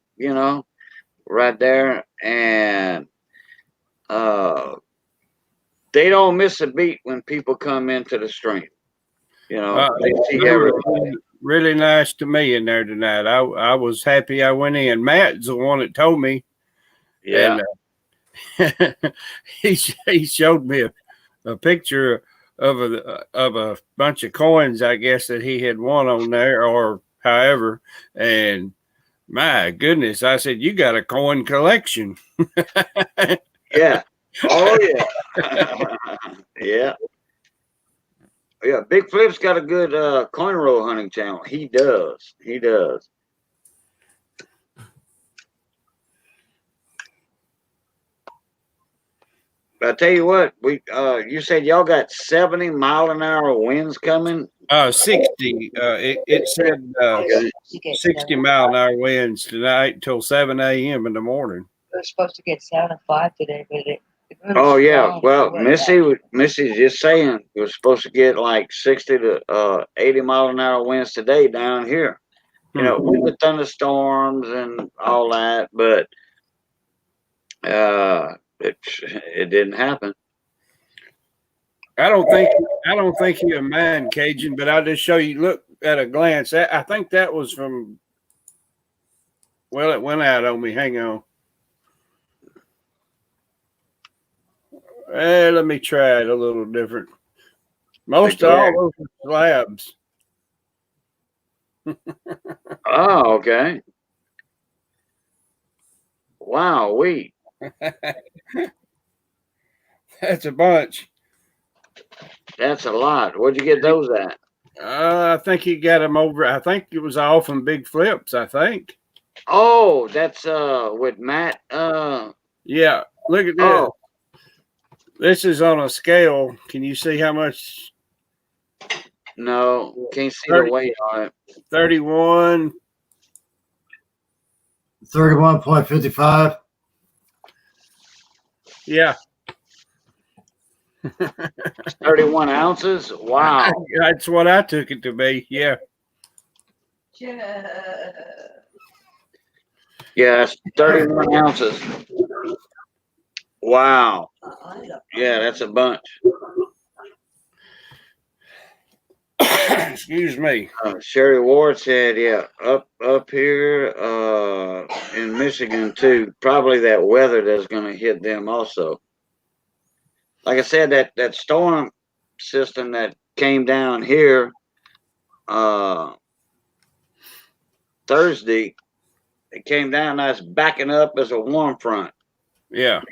Right there, and they don't miss a beat when people come into the stream. They see They were everything. really nice to me in there tonight. I was happy I went in. Matt's the one that told me. Yeah. And he showed me a picture of a bunch of coins, I guess, that he had won on there or however. And my goodness, I said, you got a coin collection. Yeah. Oh yeah. Yeah. Yeah. Big Flip's got a good coin roll hunting channel. He does. He does. But I tell you what, you said y'all got 70-mile-an-hour winds coming. 60. It said 60-mile-an-hour winds tonight until 7 a.m. in the morning. We're supposed to get 7 and 5 today, but it really Oh yeah. strong Well, the way back. Missy's just saying we're supposed to get like 60 to 80-mile-an-hour winds today down here. With the thunderstorms and all that, but it didn't happen. I don't think he'll mind, Cajun, but I'll just show you. Look at a glance. I think that was from. Well, it went out on me. Hang on. Let me try it a little different. Most of all those are slabs. Oh, okay. Wow, That's a bunch. that's a lot. Where'd you get those at? I think he got them over. I think it was all from Big Flips. I think. Oh, that's with Matt. Yeah, look at this. Oh, This is on a scale. Can you see how much? no, can't see 30. the weight on it. 31. 31.55. Yeah. 31 ounces. Wow. That's what I took it to be. Yeah. Yeah, it's 31 ounces. Wow. Yeah, that's a bunch. Excuse me. Sherry Ward said, yeah, up here in Michigan too. Probably that weather that's going to hit them also. Like I said, that storm system that came down here Thursday, it came down. Now it's backing up as a warm front. Yeah.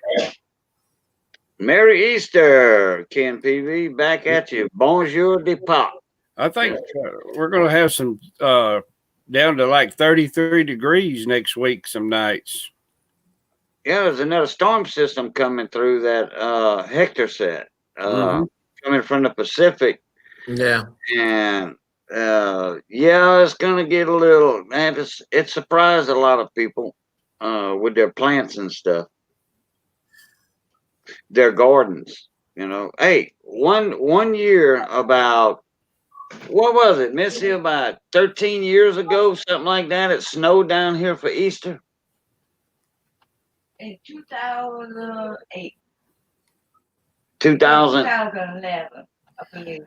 Merry Easter, Ken PV, back at you. Bonjour de pop. I think we're going to have some down to like 33 degrees next week some nights. Yeah, there's another storm system coming through that Hector said. Coming from the Pacific. Yeah. And yeah, it's gonna get a little, man, it surprised a lot of people with their plants and stuff. Their gardens, you know. Hey, one year about what was it, Missy? About 13 years ago, something like that. It snowed down here for Easter. In 2008. 2000. 2011, I believe.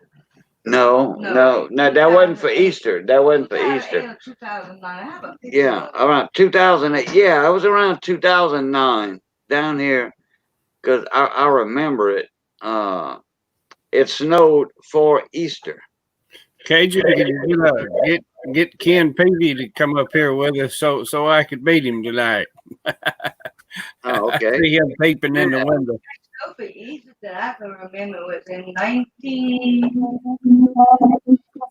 No, that wasn't for Easter. That wasn't for Easter. 2009. Yeah, around 2008. Yeah, it was around 2009 down here, because I remember it. It snowed for Easter. Cajun, can you get Ken Peavy to come up here with us so I could beat him tonight? Oh, okay. See him peeping in the window. For Easter that I can remember was in 19.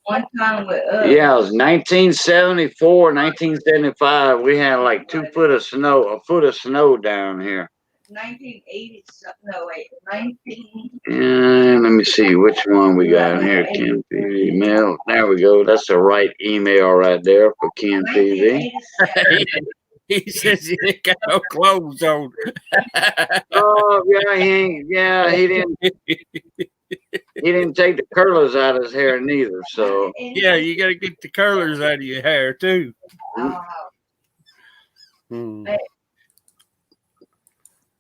One time with us. Yeah, it was 1974, 1975. We had like 2 foot of snow, a foot of snow down here. 1980 something. No, wait. 19. And let me see which one we got here. Ken PV email. There we go. That's the right email right there for Ken PV. 1987. He says he ain't got no clothes on. Oh yeah, he didn't take the curlers out of his hair neither. So Yeah, you got to get the curlers out of your hair too. Oh, Hmm.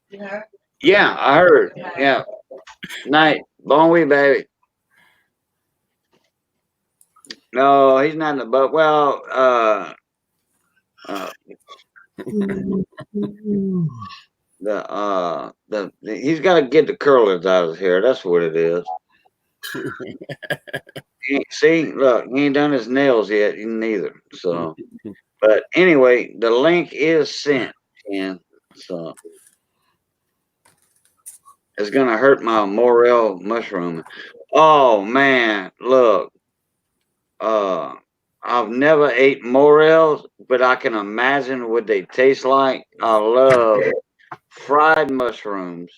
you heard? yeah, I heard. Yeah, night, bon wee, baby. No, he's not in the boat. Well, he's got to get the curlers out of his hair. That's what it is. See, look, he ain't done his nails yet, neither. So, but anyway, the link is sent, and so it's gonna hurt my morel mushroom. Oh man, look, I've never ate morels, but I can imagine what they taste like. I love fried mushrooms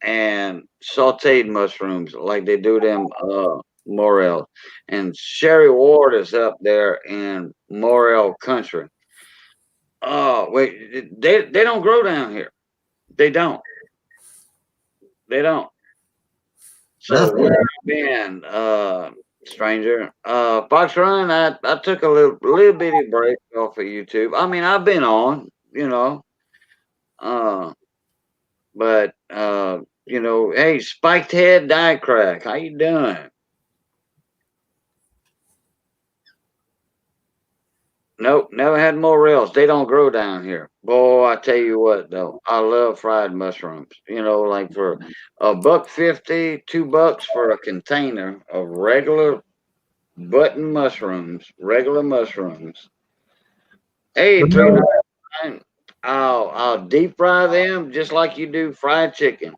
and sauteed mushrooms like they do them morels. And Sherry Ward is up there in morel country. Oh wait, they don't grow down here. They don't. So where have you been, stranger? Fox Run, I took a little bitty break off of YouTube. I mean, I've been on, you know. But hey, Spiked Head Die Crack, how you doing? Nope, never had morels. They don't grow down here. Boy, I tell you what though, I love fried mushrooms. You know, like for $1.50, $2 for a container of regular button mushrooms, regular mushrooms. Hey, $3.99. I'll deep fry them just like you do fried chicken.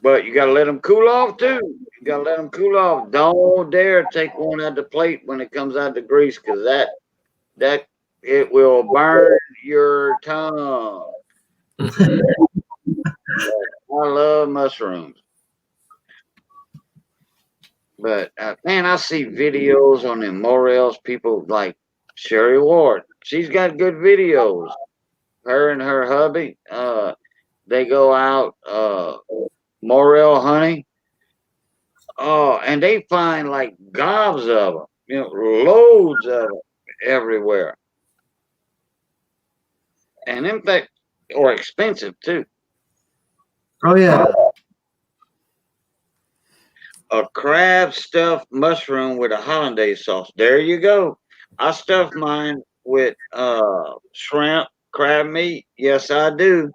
But you gotta let them cool off too. You gotta let them cool off. Don't dare take one out the plate when it comes out the grease, because that it will burn your tongue. I love mushrooms. But man, I see videos on them morels. People like Sherry Ward. She's got good videos. Her and her hubby, they go out morel hunting. Oh, and they find like gobs of them, loads of them everywhere. And in fact, or expensive too. Oh yeah. a crab stuffed mushroom with a hollandaise sauce. There you go. I stuff mine with shrimp, crab meat. Yes, I do.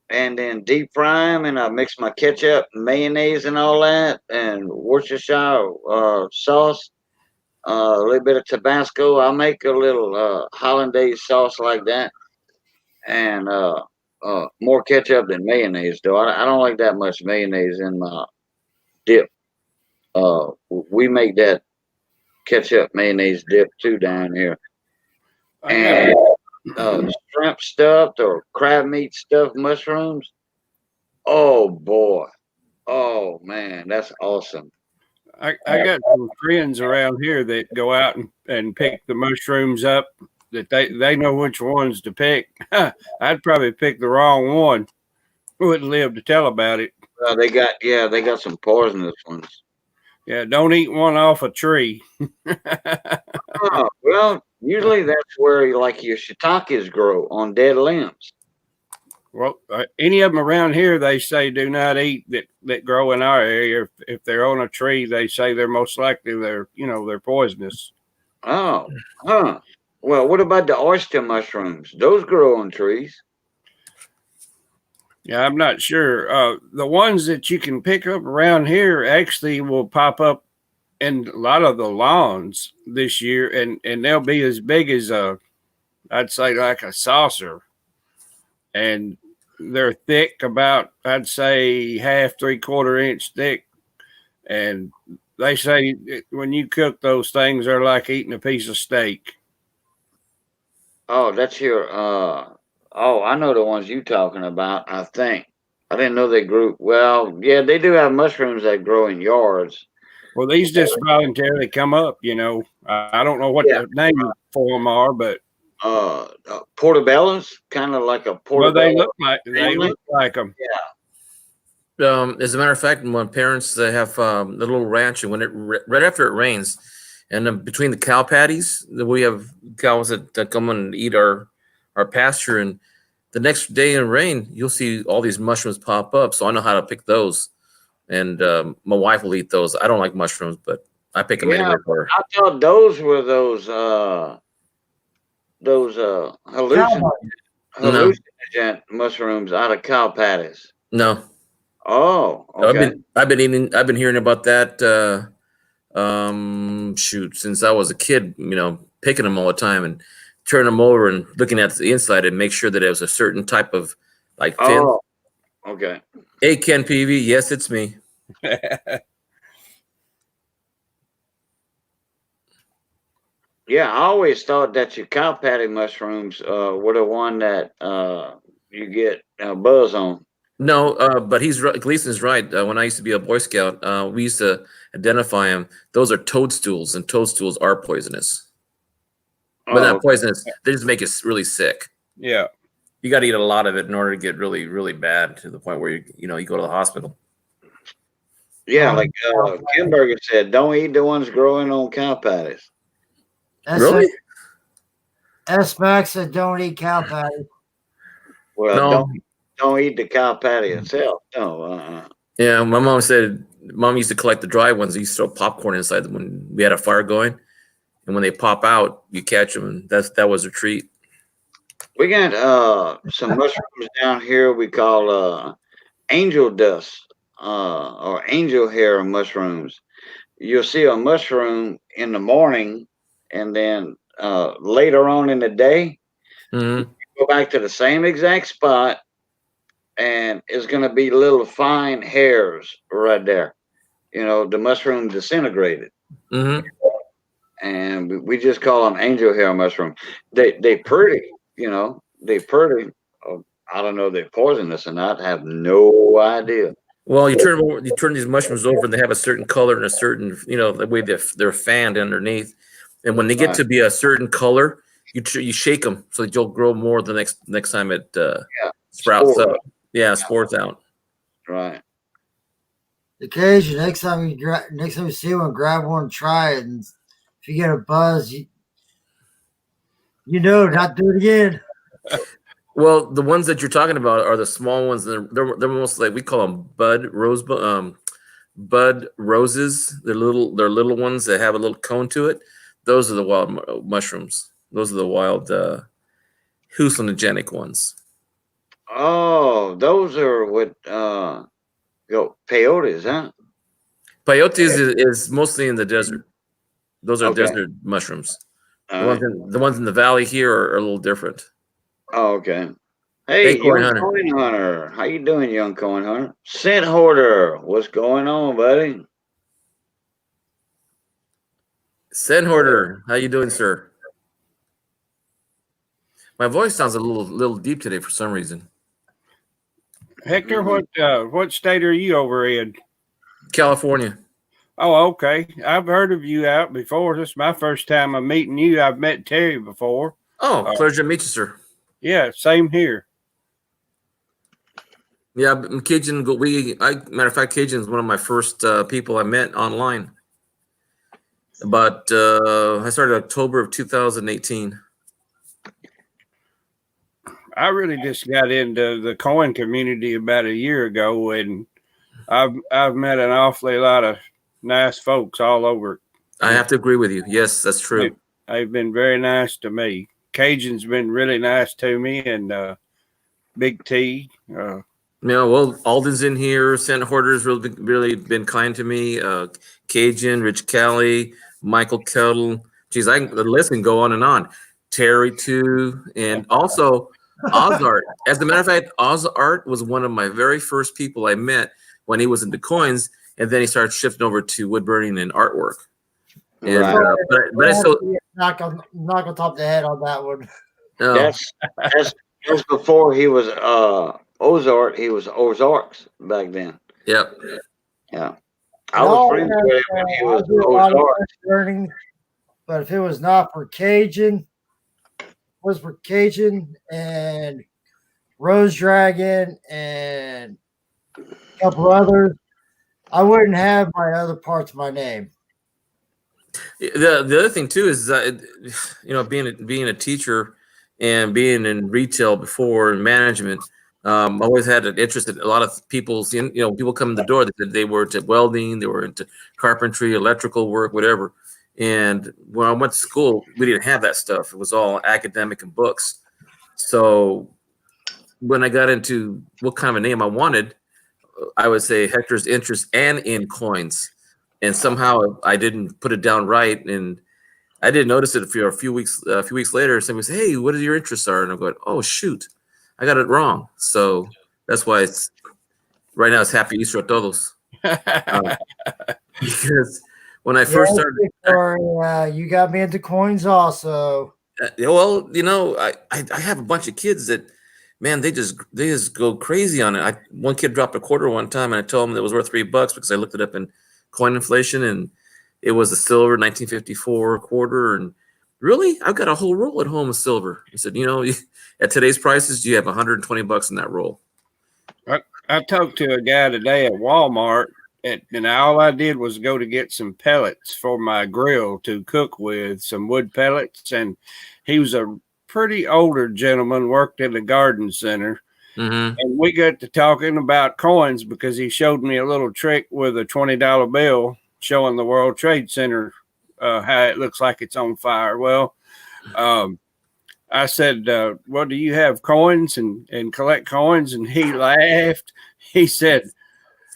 And then deep fry them, and I mix my ketchup, mayonnaise, and all that, and Worcestershire sauce, a little bit of Tabasco. I'll make a little hollandaise sauce like that, and more ketchup than mayonnaise. Though I don't like that much mayonnaise in my dip. We make that ketchup mayonnaise dip too down here, I and got shrimp stuffed or crab meat stuffed mushrooms. Oh boy. Oh man, that's awesome. I got some friends around here that go out and pick the mushrooms up. That they know which ones to pick. I'd probably pick the wrong one. Wouldn't live to tell about it. They got some poisonous ones. Yeah, don't eat one off a tree. Oh, well, usually that's where like your shiitakes grow on dead limbs. Well, any of them around here, they say do not eat that grow in our area. If they're on a tree, they say they're most likely they're poisonous. Oh, huh. Well, what about the oyster mushrooms? Those grow on trees. Yeah, I'm not sure. The ones that you can pick up around here actually will pop up in a lot of the lawns this year, and they'll be as big as I'd say like a saucer, and they're thick, about I'd say half 3/4 inch thick, and they say when you cook those things, they're like eating a piece of steak. Oh, that's your oh, I know the ones you talking about, I think. I didn't know they grew well, yeah, they do have mushrooms that grow in yards. Well, these just voluntarily come up. I don't know what Yeah. the name for them are, but Portobellos, kind of like a well, they portobello. look like them. As a matter of fact, when parents they have the little ranch, and when right after it rains, and between the cow patties, we have cows that come and eat our pasture, and the next day in rain, you'll see all these mushrooms pop up. So I know how to pick those, and my wife will eat those. I don't like mushrooms, but I pick them Yeah, anyway for her. I thought those were those Cowboy. hallucinogen mushrooms out of cow patties. No, Oh, okay. I've been hearing about that. Shoot, since I was a kid, picking them all the time and turning them over and looking at the inside and make sure that it was a certain type of like fin. Oh, okay. Hey, Ken Peavy, yes, it's me. Yeah, I always thought that your cow patty mushrooms were the one that you get buzz on. No, but he's right. Gleason's right. When I used to be a Boy Scout, we used to identify them. Those are toadstools, and toadstools are poisonous. But Oh, not poisonous. They just make us really sick. Yeah. You got to eat a lot of it in order to get really, really bad to the point where you go to the hospital. yeah, like Kimberger said, don't eat the ones growing on cow patties. Really? S-Max said don't eat cow patties. Well, No. don't eat the cow patty itself. No. Yeah, my mom said mom used to collect the dry ones. He used to throw popcorn inside them when we had a fire going, and when they pop out, you catch them, and that was a treat. We got some mushrooms down here we call angel dust or angel hair mushrooms. You'll see a mushroom in the morning, and then later on in the day, Hmm. go back to the same exact spot, and it's going to be little fine hairs right there. The mushroom disintegrated, Hmm. and we just call them angel hair mushroom. They pretty, they pretty. I don't know if they're poisonous or not. I have no idea. Well, you turn these mushrooms over, and they have a certain color and a certain, the way they're fanned underneath. And when they get Right. to be a certain color, you shake them so that you'll grow more the next time it sprouts Spore. up. Yeah, spores out. Right. Occasion, next time you see one, grab one, try it, and if you get a buzz, not do it again. Well, the ones that you're talking about are the small ones. They're most like we call them bud roses. They're little ones that have a little cone to it. Those are the wild mushrooms. Those are the wild hallucinogenic ones. Oh, those are what peyotes, huh? Peyote is mostly in the desert. Those are Okay. desert mushrooms. All right. The ones in the valley here are a little different. Oh, okay. Hey, Coin young hunter. coin hunter. How you doing, young coin hunter? Scent hoarder. What's going on, buddy? Sen Hoarder, how you doing, sir? My voice sounds a little deep today for some reason. Hector, what state are you over in? California. Oh, okay. I've heard of you out before. This is my first time I'm meeting you. I've met Terry before. Oh, pleasure to meet you, sir. Yeah, same here. Yeah, Cajun. Matter of fact, Cajun is one of my first people I met online. But I started October of 2018. I really just got into the coin community about a year ago, and I've met an awfully lot of nice folks all over. I have to agree with you. Yes, that's true. They've been very nice to me. Cajun's been really nice to me, and Big T. Well, Alden's in here. Scent Hoarder's really been kind to me. Cajun, Rich Cali, Michael Kettle. Geez, the list can go on and on. Terry too, and also Ozart. As a matter of fact, Ozart was one of my very first people I met when he was into coins, and then he started shifting over to wood burning and artwork. And, Right. but I still knock on top of the head on that one. no. That's before he was Ozark. He was Ozarks back then. Yep. Yeah. I was friends with him when he was Ozarks. Burning, but if it was not for Cajun and Rose Dragon and a couple others, I wouldn't have my other parts of my name. The other thing too is being a teacher and being in retail before and management. I always had an interest in a lot of people's. People come in the door that said they were into welding, they were into carpentry, electrical work, whatever. And when I went to school, we didn't have that stuff. It was all academic and books. So when I got into what kind of a name I wanted, I would say Hector's interest and in coins. And somehow I didn't put it down right, and I didn't notice it for a few weeks. A few weeks later, somebody said, "Hey, what are your interests are?" And I'm going, "Oh shoot, I got it wrong." So that's why it's right now. It's Happy Easter a todos, because when I first started, you got me into coins also. Well, I have a bunch of kids that, man, they just go crazy on it. One kid dropped a quarter one time, and I told him it was worth $3 because I looked it up in coin inflation, and it was a silver 1954 quarter. And really, I've got a whole roll at home of silver. He said, at today's prices, you have $120 in that roll. I talked to a guy today at Walmart, and all I did was go to get some pellets for my grill to cook with, some wood pellets. And he was a pretty older gentleman, worked in the garden center. Mm-hmm. And we got to talking about coins because he showed me a little trick with a $20 bill showing the World Trade Center how it looks like it's on fire. Well, I said, well, do you have coins and collect coins? And he laughed. He said,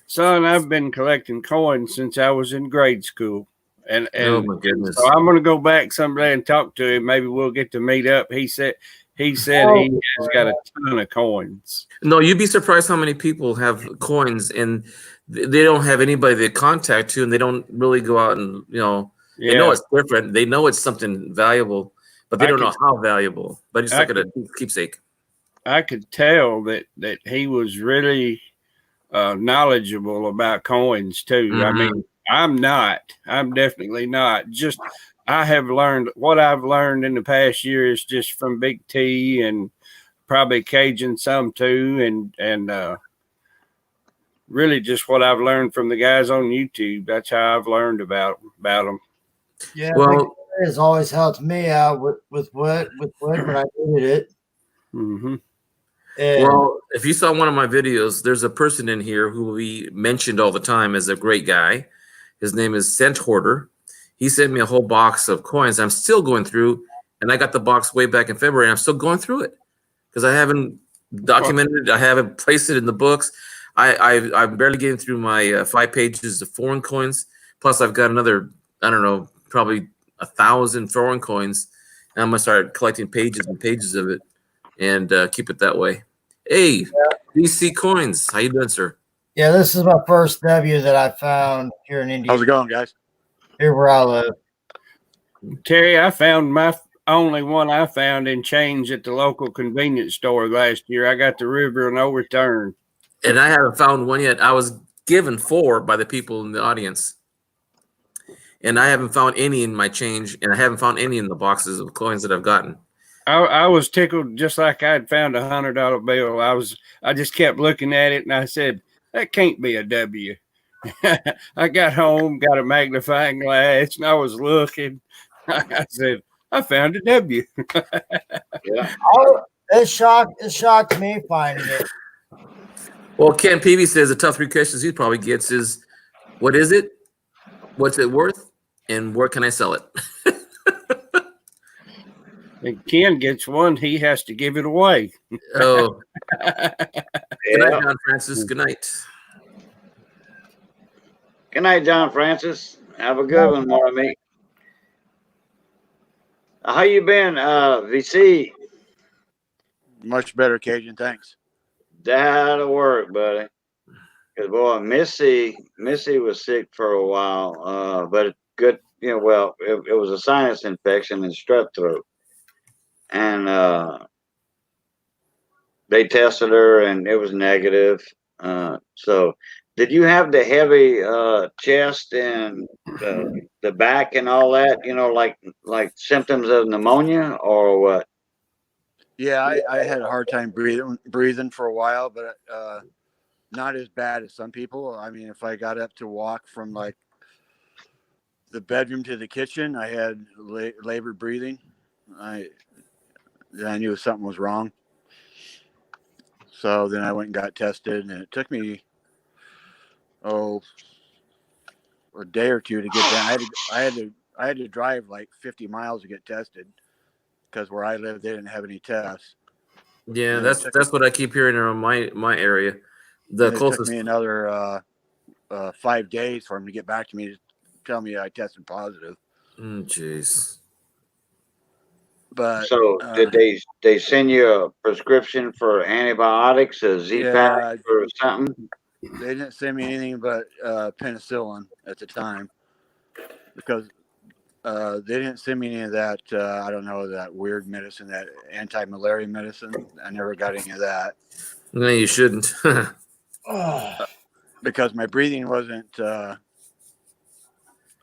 son, I've been collecting coins since I was in grade school. And oh my goodness. So I'm going to go back someday and talk to him. Maybe we'll get to meet up. He said he has got a ton of coins. No, you'd be surprised how many people have coins and they don't have anybody they contact to, and they don't really go out and, they know it's different. They know it's something valuable, but they don't know how valuable. But it's like a keepsake. I could tell that he was really knowledgeable about coins too. Mm-hmm. I mean, I'm definitely not. Just I have learned what I've learned in the past year is just from Big T and probably Cajun some too, and really just what I've learned from the guys on YouTube. That's how I've learned about them. Yeah, well, it has always helped me out with wood when I needed it. Mm-hmm. And Well, if you saw one of my videos, there's a person in here who we mentioned all the time as a great guy. His name is Cent Hoarder. He sent me a whole box of coins. I'm still going through, and I got the box way back in February, and I'm still going through it because I haven't documented it. I haven't placed it in the books. I'm barely getting through my 5 pages of foreign coins. Plus, I've got another, I don't know, probably 1,000 foreign coins, and I'm gonna start collecting pages and pages of it, and keep it that way. Hey, DC Coins, how you doing, sir? yeah, this is my first W that I found here in India. How's it going, guys? Here where I live. Terry, I found my only one I found in change at the local convenience store last year. I got the river and overturned. And I haven't found one yet. I was given 4 by the people in the audience, and I haven't found any in my change, and I haven't found any in the boxes of coins that I've gotten. I was tickled just like I'd found $100 bill. I just kept looking at it and I said, that can't be a W. I got home, got a magnifying glass, and I was looking. I said, I found a W. Yeah. It shocked me finding it. Well, Ken Peavy says the top 3 questions he probably gets is, what is it? What's it worth? And where can I sell it? And Ken gets one, he has to give it away. Oh, Yeah. good night, John Francis. Good night. Good night, John Francis. Have a good one, Marty. How you been, VC? Much better, Cajun. Thanks. That'll work, buddy. Cause boy, Missy was sick for a while, but good, well, it was a sinus infection and strep throat, and they tested her and it was negative. So, did you have the heavy chest and the back and all that? Like symptoms of pneumonia or what? Yeah, I had a hard time breathing for a while, but not as bad as some people. I mean, if I got up to walk from like the bedroom to the kitchen, I had labored breathing. I knew something was wrong. So then I went and got tested, and it took me a day or two to get down. I had to drive like 50 miles to get tested because where I live, they didn't have any tests. Yeah, And that's what I keep hearing around my area. The it closest. took me another 5 days for them to get back to me to tell me I tested positive. Jeez. But So did they send you a prescription for antibiotics, a Z-Pack or something? they didn't send me anything but penicillin at the time because they didn't send me any of that. I don't know, that weird medicine, that anti-malaria medicine. I never got any of that. No, you shouldn't. Because my breathing wasn't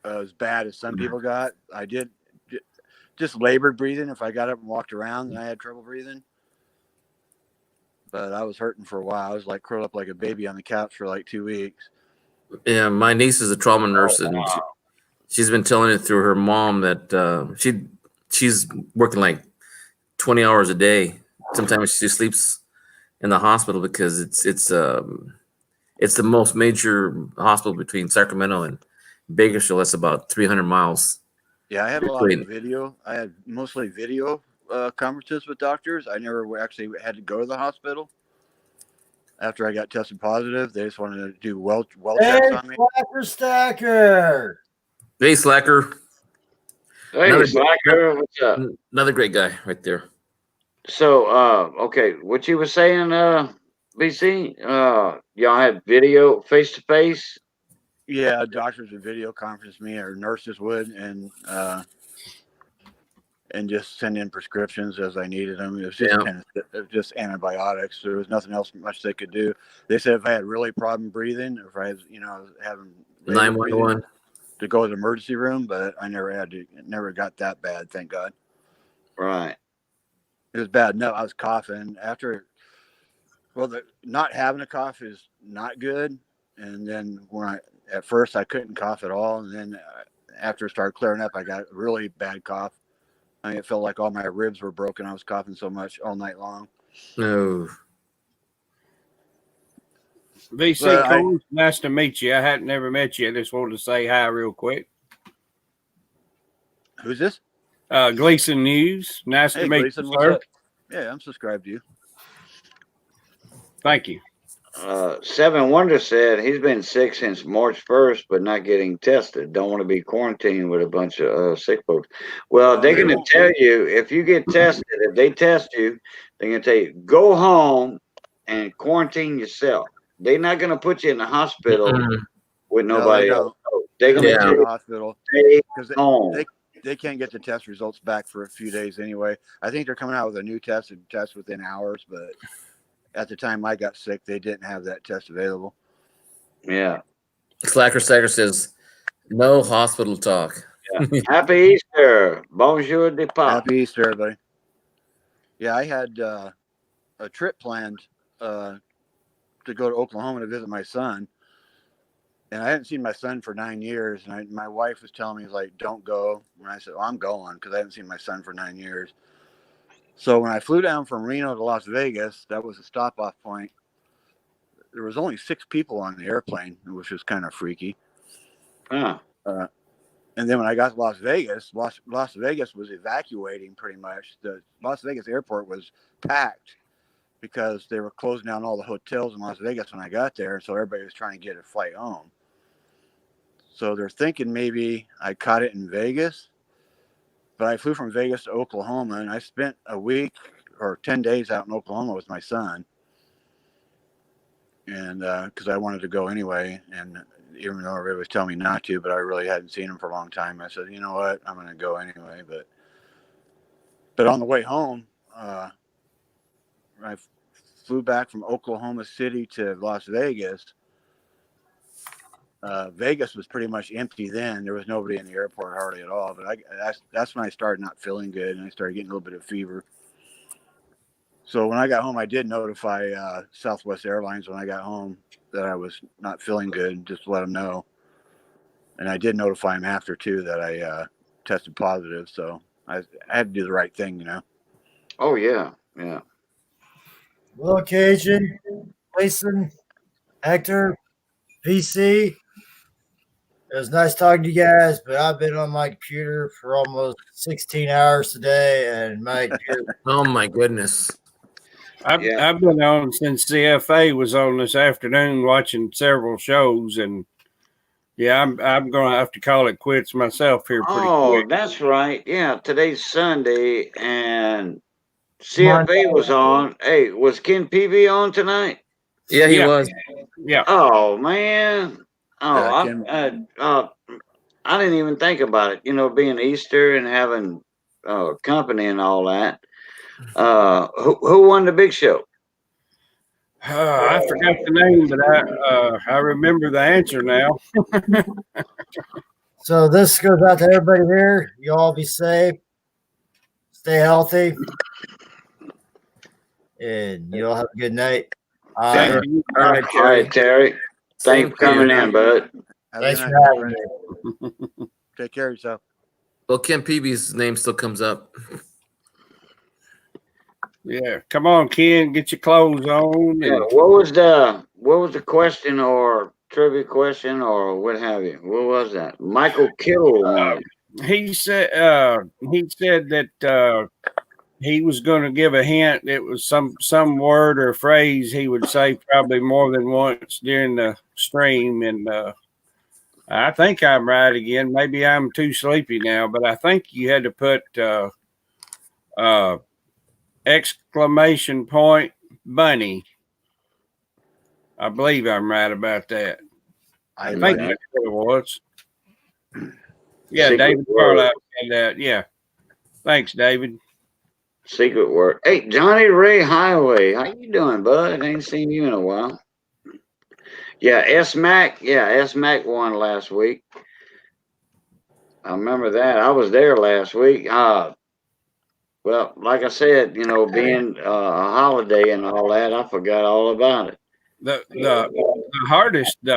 as bad as some people got. I did just labored breathing. If I got up and walked around, then I had trouble breathing. But I was hurting for a while. I was like curled up like a baby on the couch for like 2 weeks. Yeah, my niece is a trauma nurse, and she's been telling it through her mom that she's working like 20 hours a day. Sometimes she sleeps in the hospital because it's the most major hospital between Sacramento and Bakersfield. That's about 300 miles. Yeah, I had a lot of video. I had mostly video conferences with doctors. I never actually had to go to the hospital. After I got tested positive, they just wanted to do well checks on me. Stacker. Hey, Slacker. Hey, Slacker, what's up? Another great guy right there. So, okay, what you were saying, BC, y'all had video face to face? Yeah, doctors would video conference me, or nurses would, and just send in prescriptions as I needed them. It was just antibiotics. There was nothing else much they could do. They said if I had really problem breathing, or if I had, having 911 to go to the emergency room, but I never got that bad, thank God. Right. It was bad. No, I was coughing after. Well, not having a cough is not good. And then at first I couldn't cough at all. And then after it started clearing up, I got a really bad cough. I mean, it felt like all my ribs were broken. I was coughing so much all night long. No. VC Well, Cool, nice to meet you. I hadn't never met you. I just wanted to say hi real quick. Who's this? Gleason News, nice Hey, to meet Gleason, you, what's sir. up? Yeah, I'm subscribed to you. Thank you. Seven Wonder said he's been sick since March 1st, but not getting tested. Don't want to be quarantined with a bunch of sick folks. Well, they're they going to won't tell be. you if you get tested, if they test you, they're going to tell you go home and quarantine yourself. They're not going to put you in the hospital with No, they nobody else. don't. They're They going don't to put Yeah. you in tell the you hospital stay because home. they can't get the test results back for a few days anyway. I think they're coming out with a new test and test within hours, but at the time I got sick, they didn't have that test available. Yeah. Slacker Stacker says, no hospital talk. Happy Easter. Bonjour de Pop. Happy Easter, everybody. Yeah, I had a trip planned to go to Oklahoma to visit my son. And I hadn't seen my son for 9 years. And my wife was telling me, like, don't go. And I said, well, I'm going because I haven't seen my son for 9 years. So when I flew down from Reno to Las Vegas, that was a stop off point. There was only 6 people on the airplane, which was kind of freaky. Huh. And then when I got to Las Vegas, Las Vegas was evacuating pretty much. The Las Vegas airport was packed because they were closing down all the hotels in Las Vegas when I got there. So everybody was trying to get a flight home. So they're thinking maybe I caught it in Vegas. But I flew from Vegas to Oklahoma, and I spent a week or 10 days out in Oklahoma with my son. And because I wanted to go anyway. And even though everybody was telling me not to, but I really hadn't seen him for a long time, I said, you know what, I'm going to go anyway. But on the way home, I flew back from Oklahoma City to Las Vegas. Vegas was pretty much empty then. There was nobody in the airport hardly at all. But that's when I started not feeling good, and I started getting a little bit of fever. So when I got home, I did notify Southwest Airlines when I got home that I was not feeling good, just to let them know. And I did notify them after, too, that I tested positive. So I had to do the right thing, you know. Oh, yeah. Yeah. Well, Cajun, Gleason, Hector, VC. It was nice talking to you guys, but I've been on my computer for almost 16 hours today, and my computer. Oh my goodness. I've Yeah. been on since CFA was on this afternoon watching several shows, and yeah, I'm gonna have to call it quits myself here pretty Oh, quick. that's right. Yeah. Today's Sunday, and CFA was on. Hey, was Ken Peavy on tonight? Yeah, he Yeah. was. Yeah, Oh, man. Oh, Ken, I didn't even think about it. You know, being Easter and having company and all that. Who won the big show? I forgot the name, but I remember the answer now. So this goes out to everybody here. You all be safe, stay healthy, and you all have a good night. Thank you. All right, All right, Terry. Same Thanks for to you. coming in, bud. have a Thanks good for night, having friend. me. Take care of yourself. Well, Ken Peavy's name still comes up. Yeah, come on, Ken, get your clothes on. Yeah, And what was the question or trivia question or what have you? What was that? Michael Kittle won. he said that he was going to give a hint. It was some word or phrase he would say probably more than once during the stream, and I think I'm right again. Maybe I'm too sleepy now, but I think you had to put exclamation point bunny. I believe I'm right about that. I think bunny. that's what it was. Yeah, Secret David word. Carlisle said that. Yeah. Thanks, David. Secret word. Hey, Johnny Ray Highway. How you doing, bud? Ain't seen you in a while. Yeah, S Mac. Yeah, S Mac won last week. I remember that. I was there last week. Well, like I said, you know, being a holiday and all that, I forgot all about it. The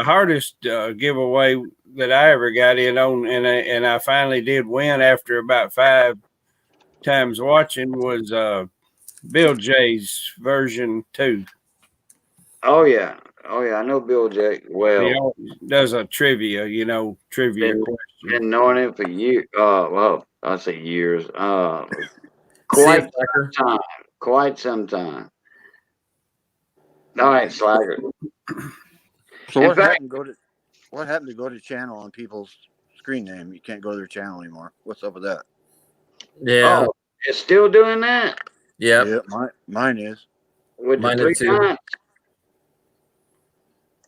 hardest giveaway that I ever got in on, and I finally did win after about 5 times watching, was Bill J's version 2. Oh yeah, Oh yeah, I know Bill J. Well, He always does a trivia, trivia been, question. been knowing him for years. Well, I say years. See Quite you, Slacker. some time. Quite some time. All right, Slacker. So In what fact, happened? What happened to go to channel on people's screen name? You can't go to their channel anymore. What's up with that? Yeah. oh, it's still doing that Yep. Yeah, mine is. with the Mine three did too. dots.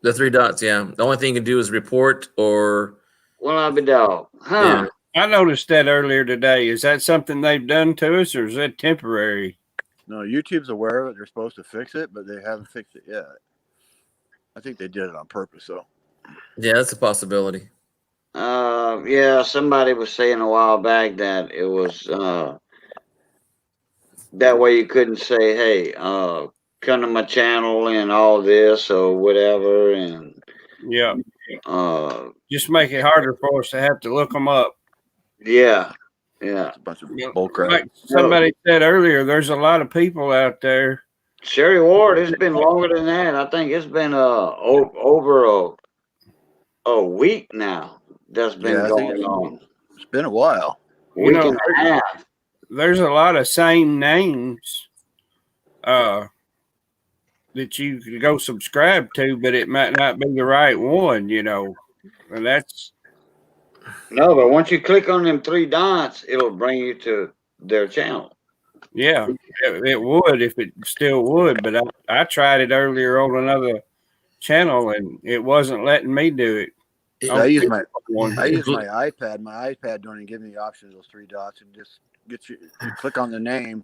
The 3 dots. Yeah. The only thing you can do is report or Well, I'll be dog. Huh? Yeah. I noticed that earlier today. Is that something they've done to us, or is that temporary? No, YouTube's aware of it. They're supposed to fix it, but they haven't fixed it yet. I think they did it on purpose, though. Yeah, that's a possibility. Yeah. Somebody was saying a while back that it was that way you couldn't say, "Hey, come to my channel and all this or whatever," and Yeah, uh, just make it harder for us to have to look them up. yeah, yeah. It's a bunch of You know, bull crap. like somebody said earlier, there's a lot of people out there. Sherry Ward, it's been longer than that. I think it's been over a week now. That's been Yeah, I think going on. it's been a while. You Week know, and a half. there's a lot of same names that you could go subscribe to, but it might not be the right one, and that's No, but once you click on them three dots, it'll bring you to their channel. yeah, it would if it still would, but I tried it earlier on another channel and it wasn't letting me do it. I use my one. iPad. My iPad don't even give me the option of those three dots and just you click on the name.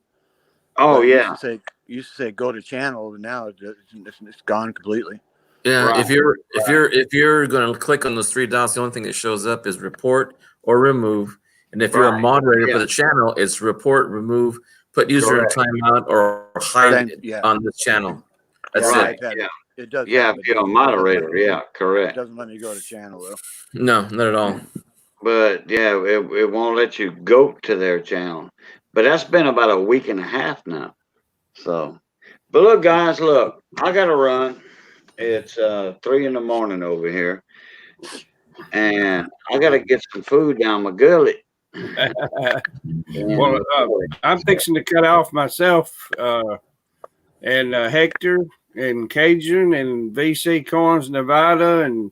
Oh But yeah, it used to say go to channel, but now it's gone completely. Yeah. Right, If you're going to click on those 3 dots, the only thing that shows up is report or remove. And if you're a Right, moderator yeah. for the channel, it's report, remove, put user in Correct. timeout, or hide it Yeah. on this channel. That's Yeah, Right, it. iPad, yeah. it does. Yeah, that, if but you're a it doesn't let moderator, yeah, it correct. doesn't let me go to channel though. No, not at all. But yeah, it won't let you go to their channel. But that's been about a week and a half now. So, but look, guys, look, I gotta run. It's 3 in the morning over here, and I gotta get some food down my gullet. Well, I'm fixing to cut off myself, and Hector and Cajun and VC Corns Nevada and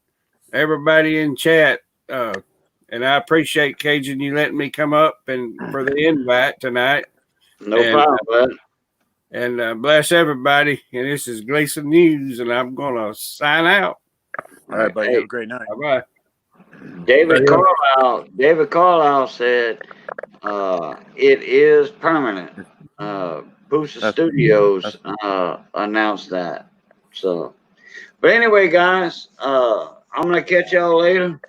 everybody in chat. And I appreciate Cajun you letting me come up and for the invite tonight. No And, problem, bud. And bless everybody. And this is Gleason News, and I'm gonna sign out. All right, buddy. Hey, Have a great night. Bye bye. David Carlisle said it is permanent. Booster Studios announced that. So, but anyway, guys, I'm gonna catch y'all later.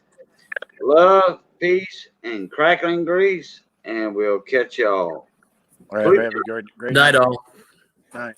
Love, peace, and crackling grease, and we'll catch y'all. All right, everybody. Have a great Night night. all. Night.